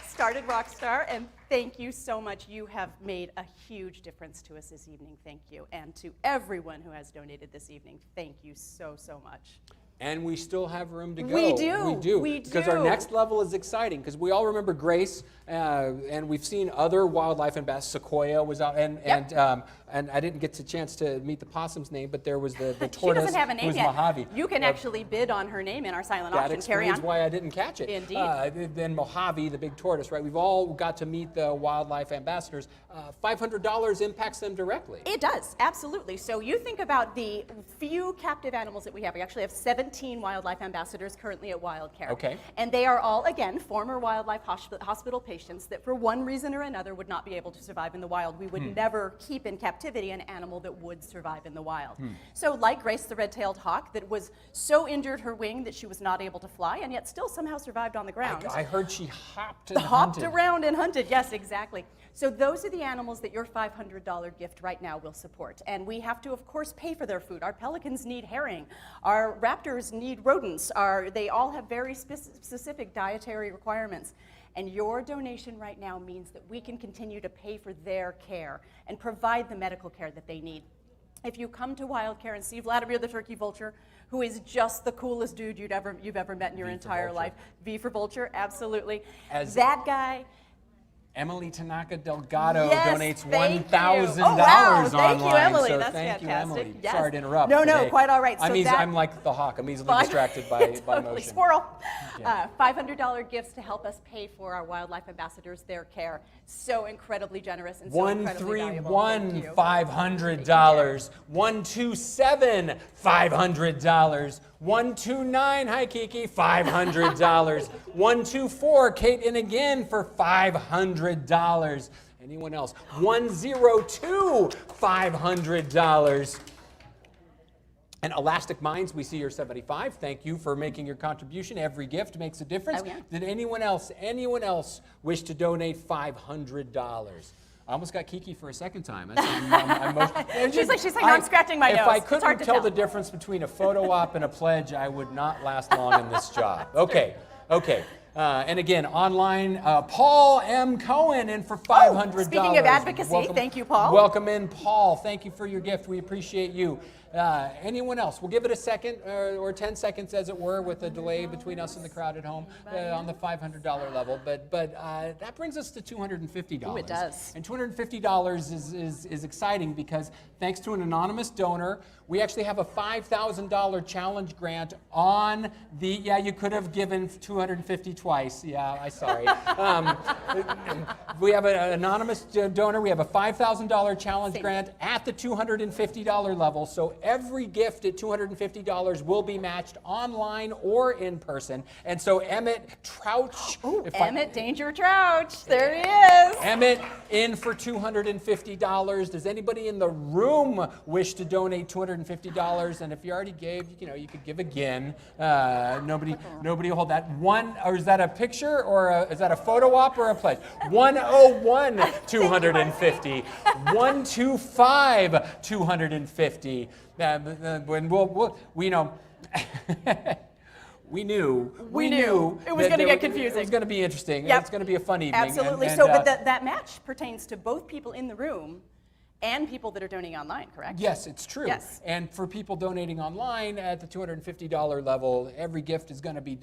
started Rockstar, and thank you so much. You have made a huge difference to us this evening. Thank you. And to everyone who has donated this evening, thank you so, so much. And we still have room to go. We do. We do. We Because our do. next level is exciting. Because we all remember Grace, and we've seen other wildlife ambassadors. Sequoia was out, and I didn't get a chance to meet the possum's name, but there was the tortoise. She doesn't have a name who was yet. Mojave. You can actually bid on her name in our silent That auction. Carry explains on. why I didn't catch it. Indeed. Then Mojave, the big tortoise, right? We've all got to meet the wildlife ambassadors. $500 impacts them directly. It does, absolutely. So you think about the few captive animals that we have. We actually have 17 wildlife ambassadors currently at WildCare. Okay. And they are all, again, former wildlife hospital patients that for one reason or another would not be able to survive in the wild. We would never keep in captivity an animal that would survive in the wild. So like Grace the red-tailed hawk that was so injured her wing that she was not able to fly and yet still somehow survived on the ground. I heard she hopped and Hopped hunted. around and hunted, yes, exactly. So those are the animals that your $500 gift right now will support. And we have to, of course, pay for their food. Our pelicans need herring. Our raptors need rodents. They all have very specific dietary requirements. And your donation right now means that we can continue to pay for their care and provide the medical care that they need. If you come to WildCare and see Vladimir the turkey vulture, who is just the coolest dude you've ever met in your entire life. V for vulture, absolutely. That guy. Emily Tanaka Delgado Yes, donates thank $1,000 you. Oh, wow. online. Thank you, Emily. So That's thank fantastic. you, Emily. Yes. Sorry to interrupt. No, but hey, quite all right. So I'm like the hawk. I'm easily distracted by totally. motion. Squirrel. $500 gifts to help us pay for our wildlife ambassadors, their care. So incredibly generous and so incredibly valuable. 131, $500. 127, $500. 129, hi Kiki, $500. 124, Kate in again for $500. Anyone else? 102, $500. And Elastic Minds, we see your 75. Thank you for making your contribution. Every gift makes a difference. Oh, yeah. Did anyone else wish to donate $500? I almost got Kiki for a second time. She's like, I'm scratching my nose. If I It's couldn't hard to tell tell. the difference between a photo op and a pledge, I would not last long in this job. Okay. And again, online, Paul M. Cohen in for $500. Speaking of advocacy, thank you, Paul. Welcome in, Paul. Thank you for your gift. We appreciate you. Anyone else? We'll give it a second or 10 seconds, as it were, with a delay between us and the crowd at home on the $500 level. But that brings us to $250. Ooh, it does. And $250 is exciting because thanks to an anonymous donor, we actually have a $5,000 challenge grant on the, you could have given $250 twice. I'm sorry. We have an anonymous donor. We have a $5,000 challenge grant at the $250 level. So every gift at $250 will be matched online or in person. And so Emmett Trouch. Emmett Danger Trouch. There he is. Emmett in for $250. Does anybody in the room wish to donate $250? And if you already gave, you could give again. Nobody will hold that. Or is that a picture or is that a photo op or a pledge? 101, 250. 125, 250. When we know. We knew it was going to get confusing. It was going to be interesting. Yep. It's going to be a fun evening. Absolutely. But that match pertains to both people in the room and people that are donating online, correct? Yes, it's true. Yes. And for people donating online at the $250 level, every gift is going to be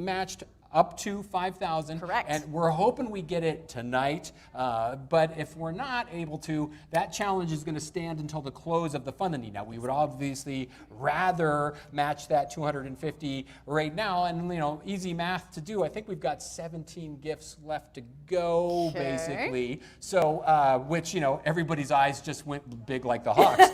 matched up to $5,000. Correct. And we're hoping we get it tonight. But if we're not able to, that challenge is going to stand until the close of the funding. Now, we would obviously rather match that $250 right now. And easy math to do. I think we've got 17 gifts left to go, basically. So, which everybody's eyes just went big like the Hawks.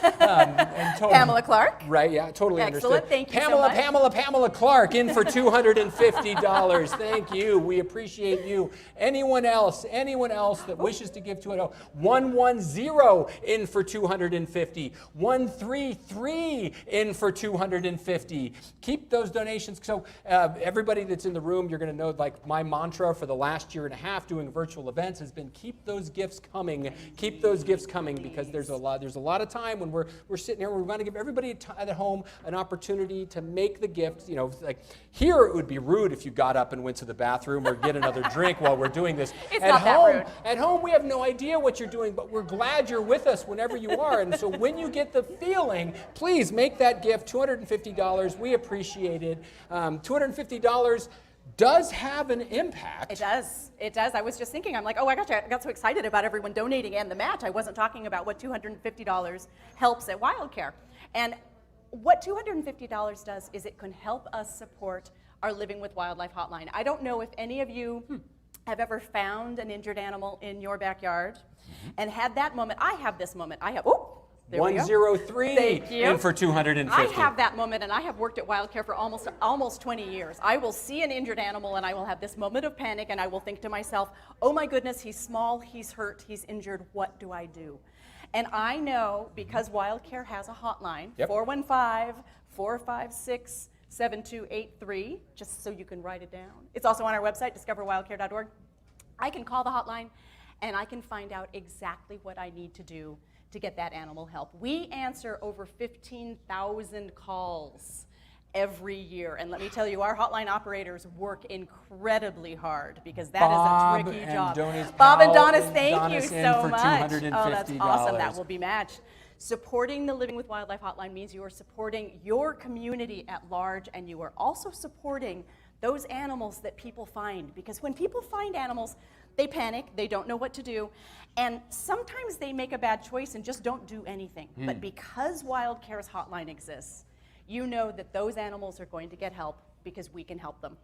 Pamela Clark. Right, yeah, totally Excellent. understood. Thank you so much. Pamela Clark in for $250. Thank you. We appreciate you. Anyone else that wishes to give to it? 110 in for $250. 133 in for $250. Keep those donations. So everybody that's in the room, you're going to know, like, my mantra for the last year and a half doing virtual events has been keep those gifts coming. Keep those gifts coming, because there's a lot of time when we're sitting here. We want to give everybody at home an opportunity to make the gift. Like here, it would be rude if you got up and went to the bathroom or get another drink while we're doing this. It's not that rude. At home, we have no idea what you're doing, but we're glad you're with us whenever you are. And so when you get the feeling, please make that gift. $250. We appreciate it. $250 does have an impact. It does. It does. I was just thinking, I'm like, oh my gosh, I got so excited about everyone donating and the match. I wasn't talking about what $250 helps at WildCare. And what $250 does is it can help us support our Living with Wildlife hotline. I don't know if any of you have ever found an injured animal in your backyard and had that moment. I have this moment. There 103 in for $250. I have that moment, and I have worked at WildCare for almost 20 years. I will see an injured animal, and I will have this moment of panic, and I will think to myself, oh my goodness, he's small, he's hurt, he's injured, what do I do? And I know, because WildCare has a hotline, 415-456-7283, just so you can write it down. It's also on our website, discoverwildcare.org. I can call the hotline, and I can find out exactly what I need to do to get that animal help. We answer over 15,000 calls every year. And let me tell you, our hotline operators work incredibly hard, because that is a tricky job. Bob and Donis, thank you so much. Oh, that's awesome. That will be matched. Supporting the Living with Wildlife hotline means you are supporting your community at large, and you are also supporting those animals that people find. Because when people find animals, they panic, they don't know what to do, and sometimes they make a bad choice and just don't do anything. But because WildCare's hotline exists, you know that those animals are going to get help, because we can help them.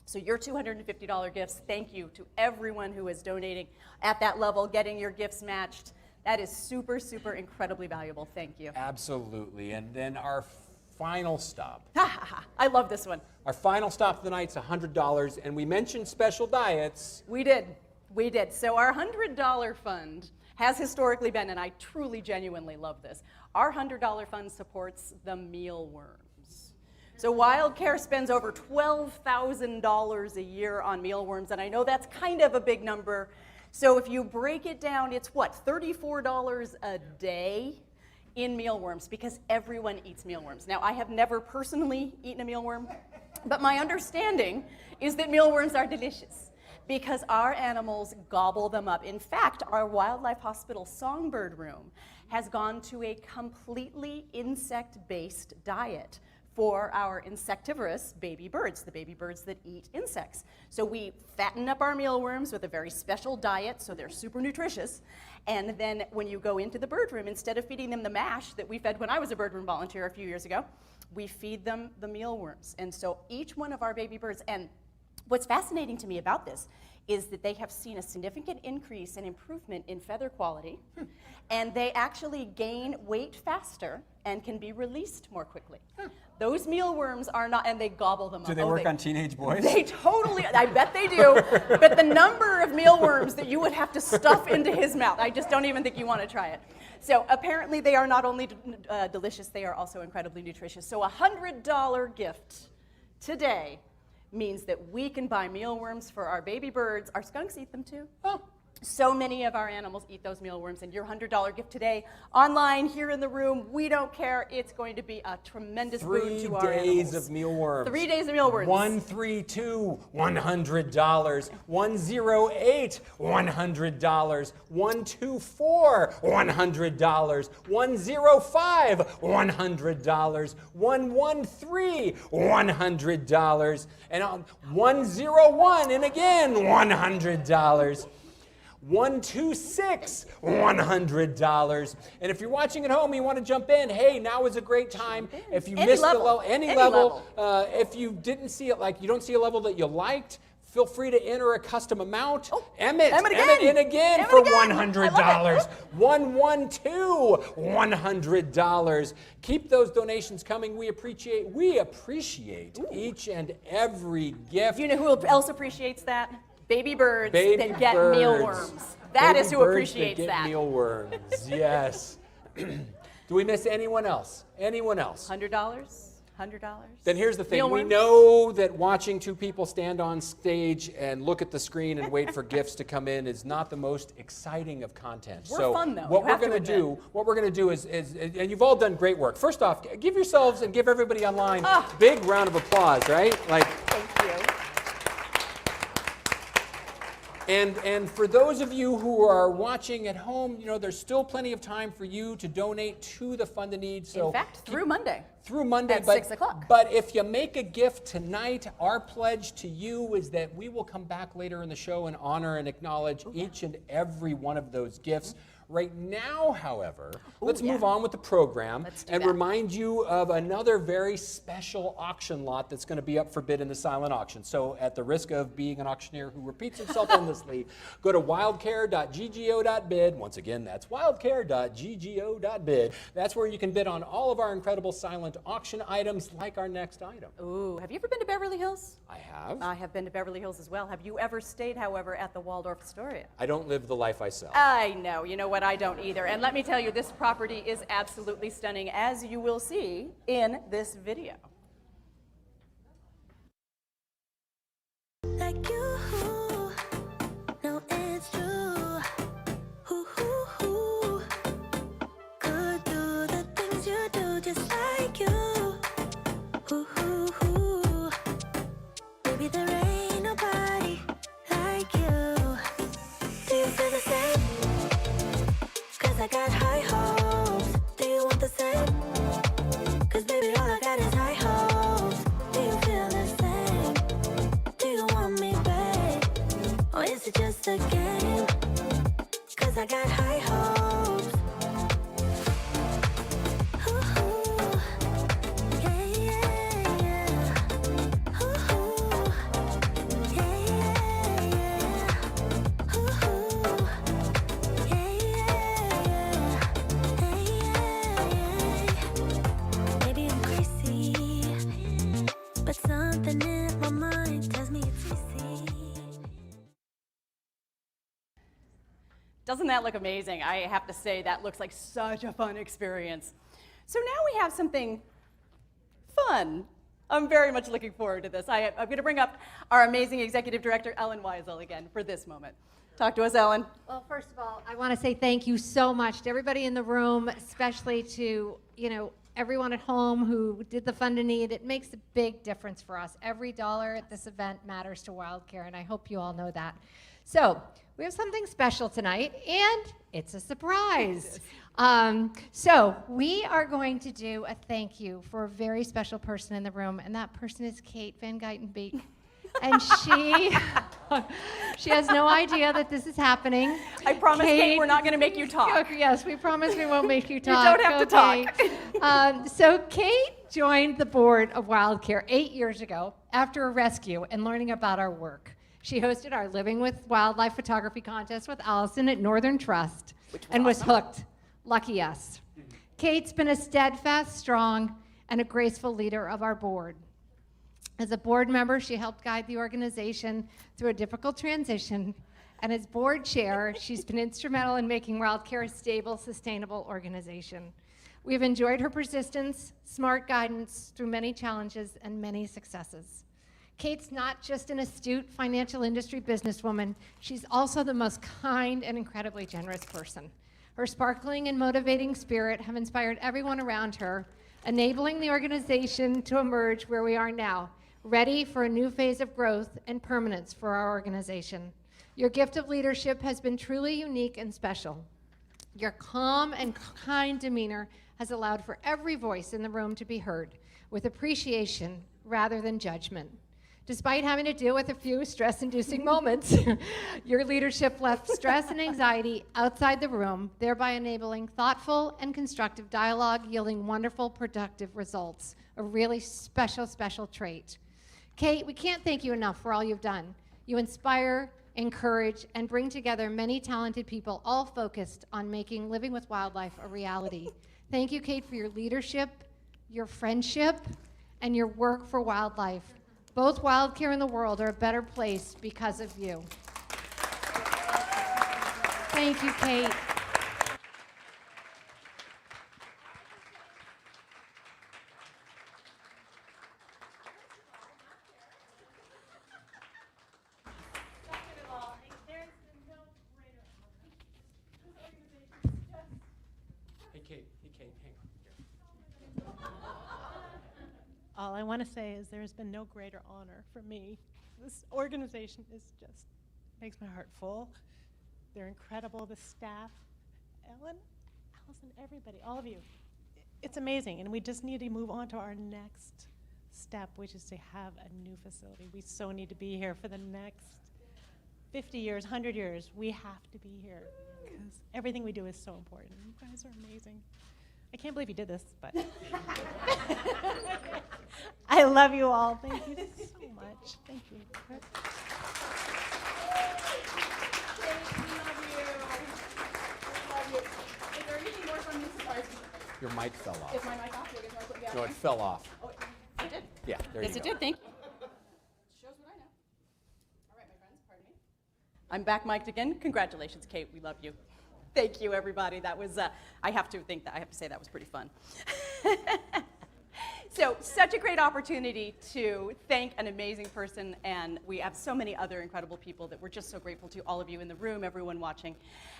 So your $250 gifts, thank you to everyone who is donating at that level, getting your gifts matched. That is super, super incredibly valuable. Thank you. Absolutely. And then our final stop. I love this one. Our final stop of the night is $100, and we mentioned special diets. We did. We did. So our $100 fund has historically been, and I truly, genuinely love this, our $100 fund supports the mealworms. So WildCare spends over $12,000 a year on mealworms, and I know that's kind of a big number. So if you break it down, it's what, $34 a day in mealworms, because everyone eats mealworms. Now, I have never personally eaten a mealworm, but my understanding is that mealworms are delicious, because our animals gobble them up. In fact, our Wildlife Hospital Songbird Room has gone to a completely insect-based diet for our insectivorous baby birds, the baby birds that eat insects. So we fatten up our mealworms with a very special diet, so they're super nutritious. And then when you go into the bird room, instead of feeding them the mash that we fed when I was a bird room volunteer a few years ago, we feed them the mealworms. And so each one of our baby birds, and what's fascinating to me about this is that they have seen a significant increase and improvement in feather quality, and they actually gain weight faster and can be released more quickly. Those mealworms are not, and they gobble them up. Do they work on teenage boys? They totally, I bet they do, but the number of mealworms that you would have to stuff into his mouth, I just don't even think you want to try it. So apparently they are not only delicious, they are also incredibly nutritious. So $100 gift today means that we can buy mealworms for our baby birds. Our skunks eat them too. Oh. So many of our animals eat those mealworms, and your $100 gift today, online, here in the room, we don't care. It's going to be a tremendous boon to our 3 animals. days of mealworms. 3 days of mealworms. 132, $100. 108, $100. 124, $100. 105, $100. 113, $100. And on 101, and again, $100. 126, $100. And if you're watching at home, you want to jump in, hey, now is a great time. If you missed the level, any level, if you didn't see it, like you don't see a level that you liked, feel free to enter a custom amount. Emmett in again for $100. 112, $100. Keep those donations coming. We appreciate each and every gift. You know who else appreciates that? Baby birds that get mealworms. That is who appreciates that. Mealworms, yes. Do we miss anyone else? Anyone else? $100? $100? Then here's the thing. Mealworms? We know that watching two people stand on stage and look at the screen and wait for gifts to come in is not the most exciting of content. We're fun, though. What we're going to do is, and you've all done great work. First off, give yourselves and give everybody online a big round of applause, right? Thank you. And for those of you who are watching at home, there's still plenty of time for you to donate to the Fund a Need. So in fact, through Monday. Through Monday at 6 o'clock. But if you make a gift tonight, our pledge to you is that we will come back later in the show and honor and acknowledge each and every one of those gifts. Right now, however, let's move on with the program and remind you of another very special auction lot that's going to be up for bid in the silent auction. So at the risk of being an auctioneer who repeats himself endlessly, go to wildcare.ggo.bid. Once again, that's wildcare.ggo.bid. That's where you can bid on all of our incredible silent auction items like our next item. Ooh, have you ever been to Beverly Hills? I have. I have been to Beverly Hills as well. Have you ever stayed, however, at the Waldorf Astoria? I don't live the life I sell. I know. You know what? I don't either. And let me tell you, this property is absolutely stunning, as you will see in this video. Like you, no, it's true. Could do the things you do just like you. Baby, there ain't nobody like you. Do you feel the same? I got high hopes. Do you want the same? Cause baby, all I got is high hopes. Do you feel the same? Do you want me, babe? Or is it just a game? Cause I got high hopes. Ooh, yeah, yeah, yeah. Ooh, yeah, yeah, yeah. Ooh. But something in my mind tells me it's easy. Doesn't that look amazing? I have to say, that looks like such a fun experience. So now we have something fun. I'm very much looking forward to this. I'm going to bring up our amazing executive director, Ellen Weisel, again for this moment. Talk to us, Ellen. Well, first of all, I want to say thank you so much to everybody in the room, especially to, everyone at home who did the Fund a Need. It makes a big difference for us. Every dollar at this event matters to WildCare, and I hope you all know that. So we have something special tonight, and it's a surprise. So we are going to do a thank you for a very special person in the room, and that person is Kate Van Geitenbeek. And she has no idea that this is happening. I promise, Kate, we're not going to make you talk. Yes, we promise we won't make you talk. You don't have to talk. So Kate joined the board of WildCare 8 years ago after a rescue and learning about our work. She hosted our Living with Wildlife photography contest with Allison at Northern Trust and was hooked. Lucky us. Kate's been a steadfast, strong, and a graceful leader of our board. As a board member, she helped guide the organization through a difficult transition, and as board chair, she's been instrumental in making WildCare a stable, sustainable organization. We've enjoyed her persistence, smart guidance through many challenges and many successes. Kate's not just an astute financial industry businesswoman, she's also the most kind and incredibly generous person. Her sparkling and motivating spirit have inspired everyone around her, enabling the organization to emerge where we are now, ready for a new phase of growth and permanence for our organization. Your gift of leadership has been truly unique and special. Your calm and kind demeanor has allowed for every voice in the room to be heard with appreciation rather than judgment. Despite having to deal with a few stress-inducing moments, your leadership left stress and anxiety outside the room, thereby enabling thoughtful and constructive dialogue, yielding wonderful, productive results. A really special, special trait. Kate, we can't thank you enough for all you've done. You inspire, encourage, and bring together many talented people, all focused on making living with wildlife a reality. Thank you, Kate, for your leadership, your friendship, and your work for wildlife. Both WildCare and the world are a better place because of you. Thank you, Kate. Hey, Kate, hang on. All I want to say is there has been no greater honor for me. This organization is just, makes my heart full. They're incredible, the staff, Ellen, Allison, everybody, all of you. It's amazing, and we just need to move on to our next step, which is to have a new facility. We so need to be here for the next 50 years, 100 years. We have to be here because everything we do is so important. You guys are amazing. I can't believe you did this, but I love you all. Thank you so much. Thank you. Is there anything more from you besides Your mic fell off. Is my mic off? Do I get to put it No, it fell off. Oh, it did? Yeah, there Yes, you it go. did. Thank you. Shows what I know. All right, my friends, pardon me. I'm back mic'd again. Congratulations, Kate. We love you. Thank you, everybody. That was, I have to say that was pretty fun. So, such a great opportunity to thank an amazing person, and we have so many other incredible people that we're just so grateful to, all of you in the room, everyone watching.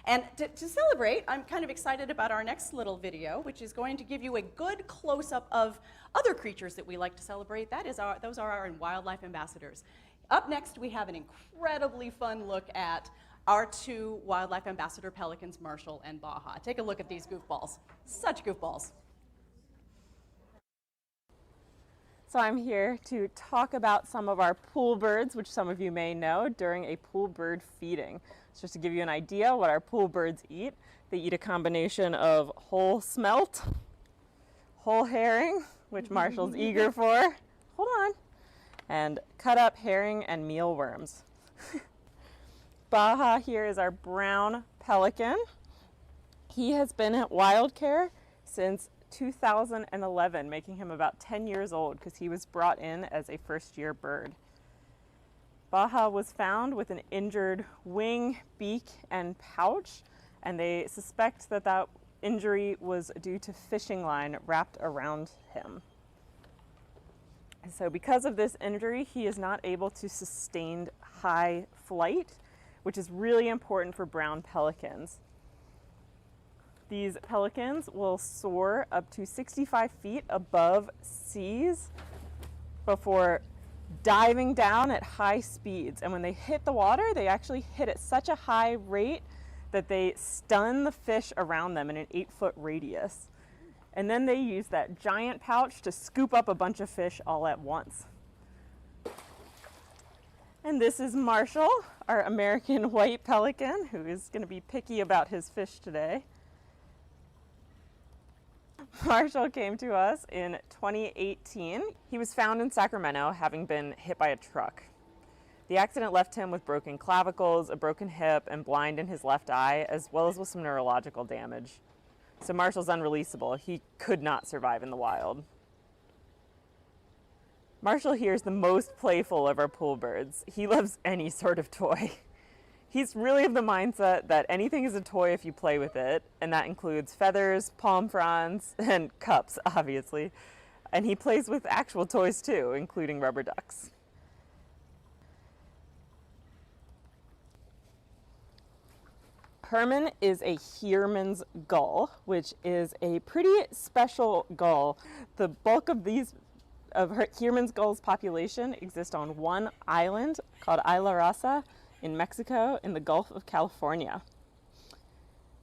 And to celebrate, I'm kind of excited about our next little video, which is going to give you a good close-up of other creatures that we like to celebrate. Those are our wildlife ambassadors. Up next, we have an incredibly fun look at our two wildlife ambassador pelicans, Marshall and Baja. Take a look at these goofballs. Such goofballs. So I'm here to talk about some of our pool birds, which some of you may know, during a pool bird feeding. So just to give you an idea what our pool birds eat, they eat a combination of whole smelt, whole herring, which Marshall's eager for, hold on, and cut up herring and mealworms. Baja here is our brown pelican. He has been at WildCare since 2011, making him about 10 years old because he was brought in as a first-year bird. Baja was found with an injured wing, beak, and pouch, and they suspect that that injury was due to fishing line wrapped around him. And so because of this injury, he is not able to sustain high flight, which is really important for brown pelicans. These pelicans will soar up to 65 feet above seas before diving down at high speeds. And when they hit the water, they actually hit at such a high rate that they stun the fish around them in an 8-foot radius. And then they use that giant pouch to scoop up a bunch of fish all at once. And this is Marshall, our American white pelican, who is going to be picky about his fish today. Marshall came to us in 2018. He was found in Sacramento having been hit by a truck. The accident left him with broken clavicles, a broken hip, and blind in his left eye, as well as with some neurological damage. So Marshall's unreleasable. He could not survive in the wild. Marshall here is the most playful of our pool birds. He loves any sort of toy. He's really of the mindset that anything is a toy if you play with it, and that includes feathers, palm fronds, and cups, obviously. And he plays with actual toys too, including rubber ducks. Herman is a Heermann's gull, which is a pretty special gull. The bulk of Heermann's gull's population exist on one island called Isla Raza in Mexico in the Gulf of California.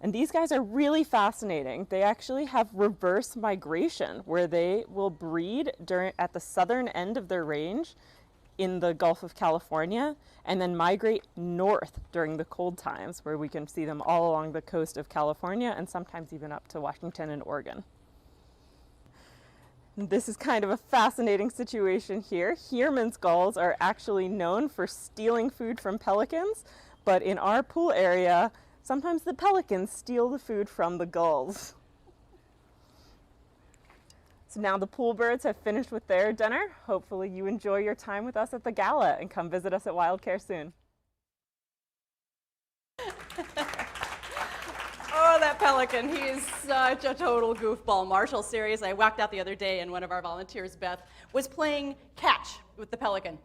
And these guys are really fascinating. They actually have reverse migration where they will breed at the southern end of their range in the Gulf of California and then migrate north during the cold times, where we can see them all along the coast of California and sometimes even up to Washington and Oregon. This is kind of a fascinating situation here. Heermann's gulls are actually known for stealing food from pelicans, but in our pool area, sometimes the pelicans steal the food from the gulls. So now the pool birds have finished with their dinner. Hopefully you enjoy your time with us at the Gala and come visit us at WildCare soon. Oh, that pelican, he is such a total goofball. Marshall, serious. I walked out the other day and one of our volunteers, Beth, was playing catch with the pelican.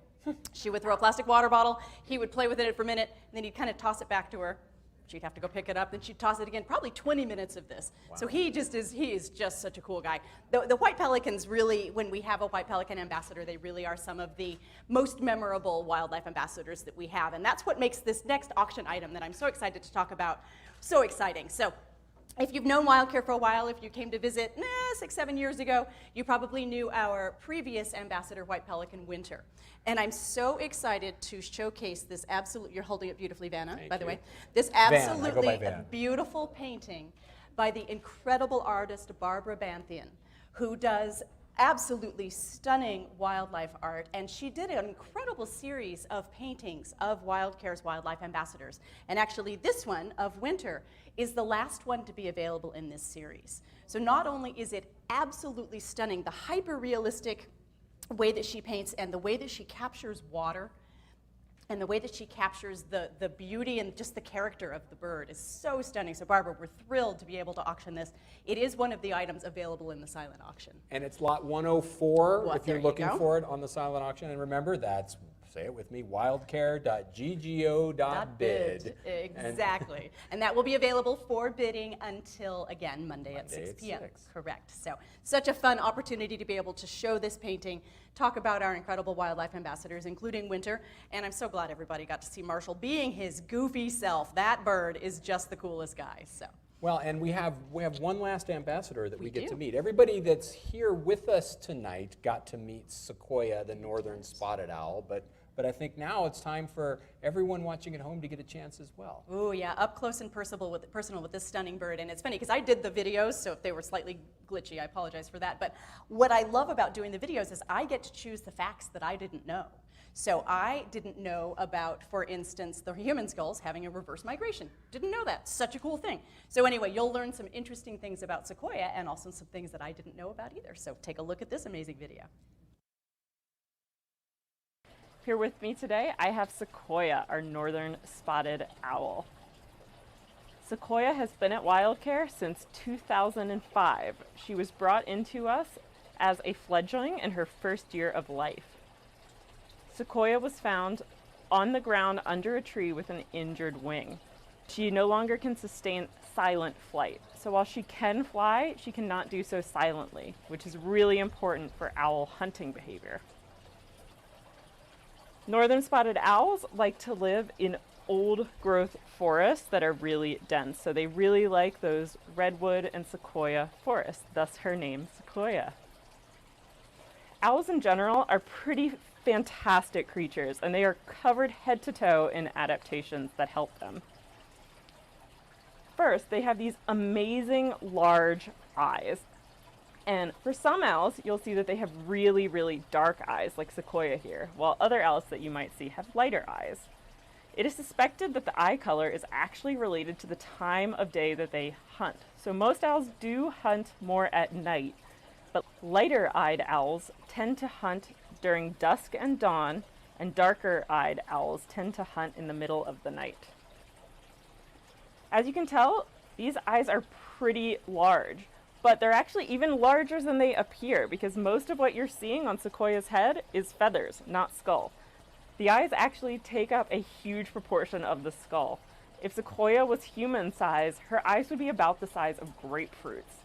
She would throw a plastic water bottle, he would play with it for a minute, and then he'd kind of toss it back to her. She'd have to go pick it up, then she'd toss it again. Probably 20 minutes of this. Wow. So he is just such a cool guy. The white pelicans really, when we have a white pelican ambassador, they really are some of the most memorable wildlife ambassadors that we have. And that's what makes this next auction item that I'm so excited to talk about so exciting. So if you've known WildCare for a while, if you came to visit 6, 7 years ago, you probably knew our previous ambassador, white pelican, Winter. And I'm so excited to showcase this absolute, you're holding it beautifully, Vanna, by the way, this absolutely beautiful painting by the incredible artist Barbara Banthian, who does absolutely stunning wildlife art, and she did an incredible series of paintings of WildCare's wildlife ambassadors. And actually this one of Winter is the last one to be available in this series. So not only is it absolutely stunning, the hyper-realistic way that she paints and the way that she captures water and the way that she captures the beauty and just the character of the bird is so stunning. So Barbara, we're thrilled to be able to auction this. It is one of the items available in the silent auction. And it's lot 104 if you're looking for it on the silent auction. And remember, that's, say it with me, wildcare.ggo.bid. Exactly. And that will be available for bidding until, again, Monday at 6 p.m. Correct. So such a fun opportunity to be able to show this painting, talk about our incredible wildlife ambassadors, including Winter. And I'm so glad everybody got to see Marshall being his goofy self. That bird is just the coolest guy. So. Well, and we have one last ambassador that we get to meet. Everybody that's here with us tonight got to meet Sequoia, the northern spotted owl, but I think now it's time for everyone watching at home to get a chance as well. Oh yeah, up close and personal with this stunning bird. And it's funny because I did the videos, so if they were slightly glitchy, I apologize for that. But what I love about doing the videos is I get to choose the facts that I didn't know. So I didn't know about, for instance, the Heermann's gulls having a reverse migration. Didn't know that. Such a cool thing. So anyway, you'll learn some interesting things about Sequoia and also some things that I didn't know about either. So take a look at this amazing video. Here with me today, I have Sequoia, our northern spotted owl. Sequoia has been at WildCare since 2005. She was brought into us as a fledgling in her first year of life. Sequoia was found on the ground under a tree with an injured wing. She no longer can sustain silent flight. So while she can fly, she cannot do so silently, which is really important for owl hunting behavior. Northern spotted owls like to live in old growth forests that are really dense. So they really like those redwood and sequoia forests, thus her name, Sequoia. Owls in general are pretty fantastic creatures, and they are covered head to toe in adaptations that help them. First, they have these amazing large eyes. And for some owls, you'll see that they have really, really dark eyes, like Sequoia here, while other owls that you might see have lighter eyes. It is suspected that the eye color is actually related to the time of day that they hunt. So most owls do hunt more at night, but lighter-eyed owls tend to hunt during dusk and dawn, and darker-eyed owls tend to hunt in the middle of the night. As you can tell, these eyes are pretty large, but they're actually even larger than they appear because most of what you're seeing on Sequoia's head is feathers, not skull. The eyes actually take up a huge proportion of the skull. If Sequoia was human size, her eyes would be about the size of grapefruits.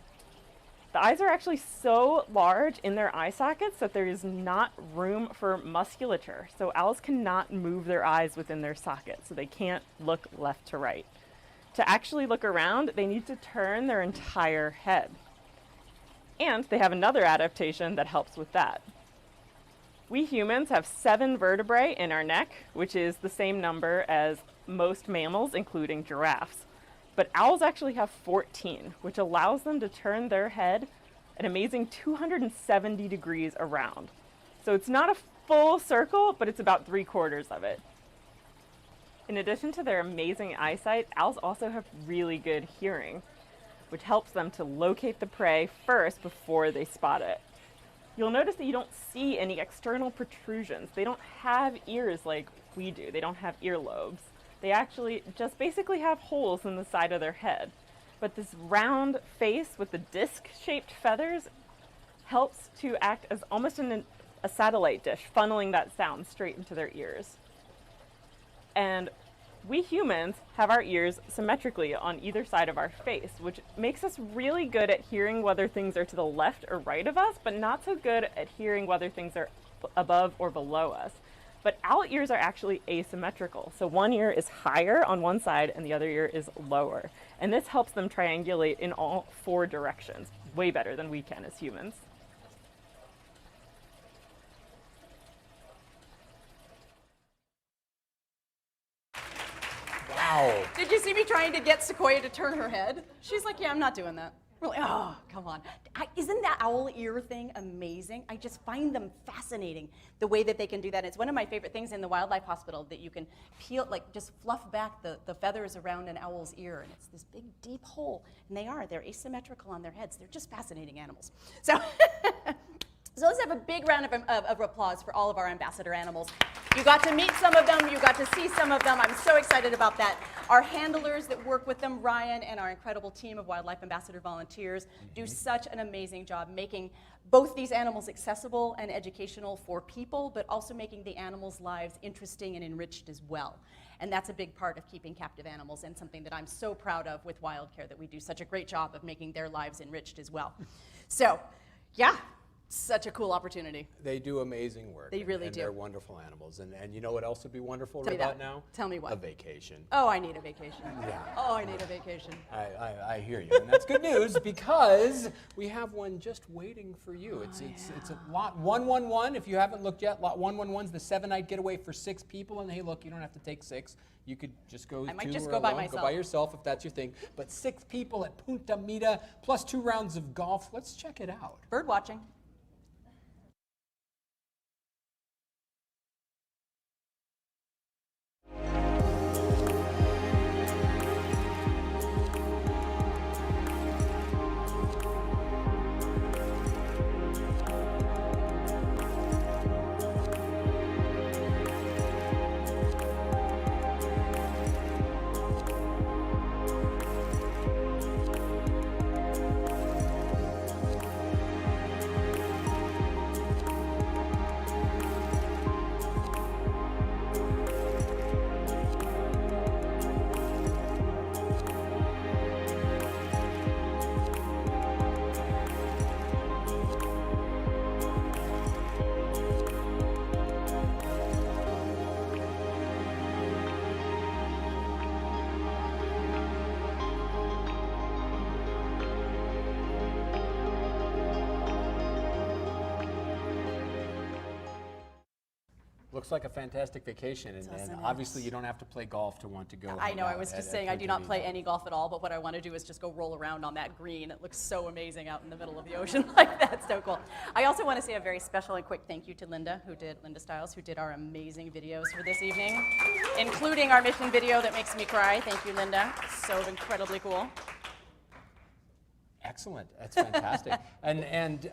The eyes are actually so large in their eye sockets that there is not room for musculature. So owls cannot move their eyes within their socket, so they can't look left to right. To actually look around, they need to turn their entire head. And they have another adaptation that helps with that. We humans have 7 vertebrae in our neck, which is the same number as most mammals, including giraffes. But owls actually have 14, which allows them to turn their head an amazing 270 degrees around. So it's not a full circle, but it's about 3/4 of it. In addition to their amazing eyesight, owls also have really good hearing, which helps them to locate the prey first before they spot it. You'll notice that you don't see any external protrusions. They don't have ears like we do. They don't have earlobes. They actually just basically have holes in the side of their head. But this round face with the disc-shaped feathers helps to act as almost a satellite dish, funneling that sound straight into their ears. And we humans have our ears symmetrically on either side of our face, which makes us really good at hearing whether things are to the left or right of us, but not so good at hearing whether things are above or below us. But owl ears are actually asymmetrical. So one ear is higher on one side and the other ear is lower. And this helps them triangulate in all 4 directions, way better than we can as humans. Wow. Did you see me trying to get Sequoia to turn her head? She's like, yeah, I'm not doing that. We're like, oh, come on. Isn't that owl ear thing amazing? I just find them fascinating, the way that they can do that. It's one of my favorite things in the wildlife hospital, that you can peel, like just fluff back the feathers around an owl's ear, and it's this big, deep hole. And they're asymmetrical on their heads. They're just fascinating animals. So, so let's have a big round of applause for all of our ambassador animals. You got to meet some of them, you got to see some of them. I'm so excited about that. Our handlers that work with them, Ryan, and our incredible team of Wildlife Ambassador volunteers do such an amazing job making both these animals accessible and educational for people, but also making the animals' lives interesting and enriched as well. And that's a big part of keeping captive animals, and something that I'm so proud of with WildCare, that we do such a great job of making their lives enriched as well. So, yeah. Such a cool opportunity. They do amazing work. They really and do. They're wonderful animals. And you know what else would be wonderful Tell right me about that. now? Tell me what. A vacation. Oh, I need a vacation. Yeah. Oh, I need a vacation. I hear you. And that's good news, because we have one just waiting for you. It's a lot 111. If you haven't looked yet, lot 111's the 7-night getaway for 6 people. And hey, look, you don't have to take 6. You could just go I might 2 just or go by alone. myself. Go by yourself if that's your thing. But 6 people at Punta Mita, plus 2 rounds of golf. Let's check it out. Bird watching. Looks like a fantastic vacation, and obviously you don't have to play golf to want to go. I know, I was just saying I do not Punta play Mita. any golf at all, but what I want to do is just go roll around on that green. It looks so amazing out in the middle of the ocean like that. So cool. I also want to say a very special and quick thank you to Linda Stiles, who did our amazing videos for this evening, including our mission video that makes me cry. Thank you, Linda. So incredibly cool. Excellent. That's fantastic. and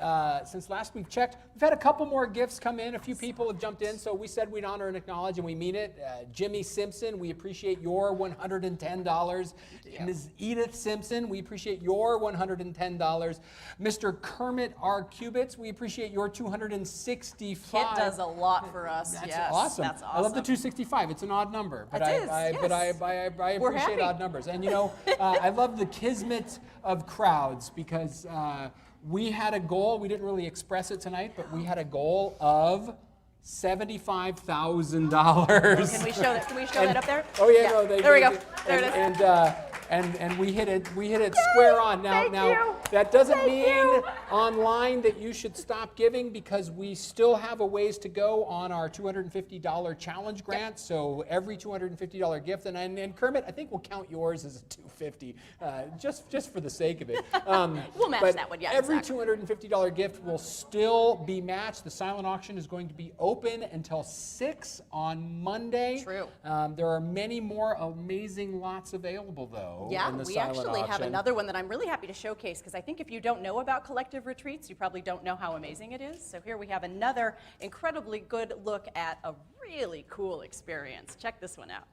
since last we've checked, we've had a couple more gifts come in. A few people have jumped in, so we said we'd honor and acknowledge, and we mean it. Jimmy Simpson, we appreciate your $110. Ms. Edith Simpson, we appreciate your $110. Mr. Kermit R. Cubits, we appreciate your $265. Kit does a lot for us. That's yes, awesome. That's awesome. I love the 265. It's an odd number, but It is, I We're appreciate happy. odd numbers. And you know, I love the kismet of crowds because we had a goal. We didn't really express it tonight, but we had a goal of $75,000. Can we show that? Can we show that up there? Oh yeah, no, there we go. There it is. And we hit it square on. Now that doesn't mean online that you should stop giving, because we still have a ways to go on our $250 challenge grant. So every $250 gift, and Kermit, I think we'll count yours as a $250, just for the sake of it. We'll match that one. Yeah, every exactly. $250 gift will still be matched. The silent auction is going to be open until 6 on Monday. True. There are many more amazing lots available, though. Yeah, in the we silent actually have auction. another one that I'm really happy to showcase, because I think if you don't know about collective retreats, you probably don't know how amazing it is. So here we have another incredibly good look at a really cool experience. Check this one out.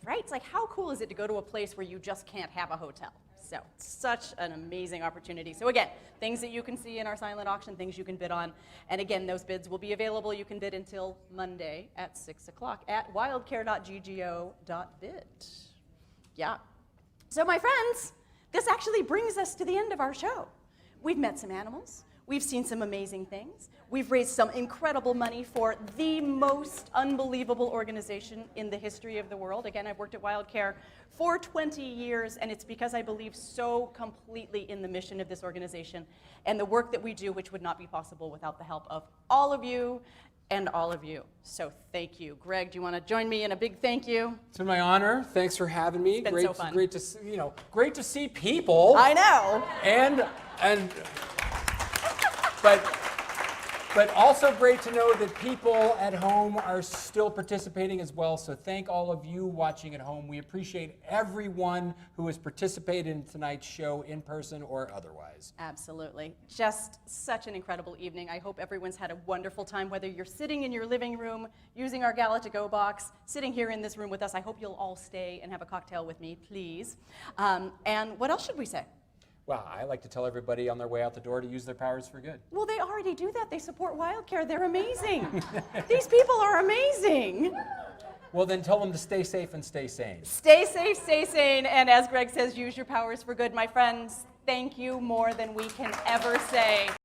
Right? It's like, how cool is it to go to a place where you just can't have a hotel? So such an amazing opportunity. So again, things that you can see in our silent auction, things you can bid on. And again, those bids will be available. You can bid until Monday at 6 o'clock at wildcare.ggo.bid. Yeah. So my friends, this actually brings us to the end of our show. We've met some animals. We've seen some amazing things. We've raised some incredible money for the most unbelievable organization in the history of the world. Again, I've worked at WildCare for 20 years, and it's because I believe so completely in the mission of this organization and the work that we do, which would not be possible without the help of all of you and all of you. So thank you. Greg, do you want to join me in a big thank you? It's been my honor. Thanks for having me. It's been great, so fun. Great to see, great to see people. I know. But also great to know that people at home are still participating as well. So thank all of you watching at home. We appreciate everyone who has participated in tonight's show, in person or otherwise. Absolutely. Just such an incredible evening. I hope everyone's had a wonderful time, whether you're sitting in your living room, using our Gala to Go box, sitting here in this room with us. I hope you'll all stay and have a cocktail with me, please. And what else should we say? Well, I like to tell everybody on their way out the door to use their powers for good. Well, they already do that. They support WildCare. They're amazing. These people are amazing. Well, then tell them to stay safe and stay sane. Stay safe, stay sane, and as Greg says, use your powers for good. My friends, thank you more than we can ever say.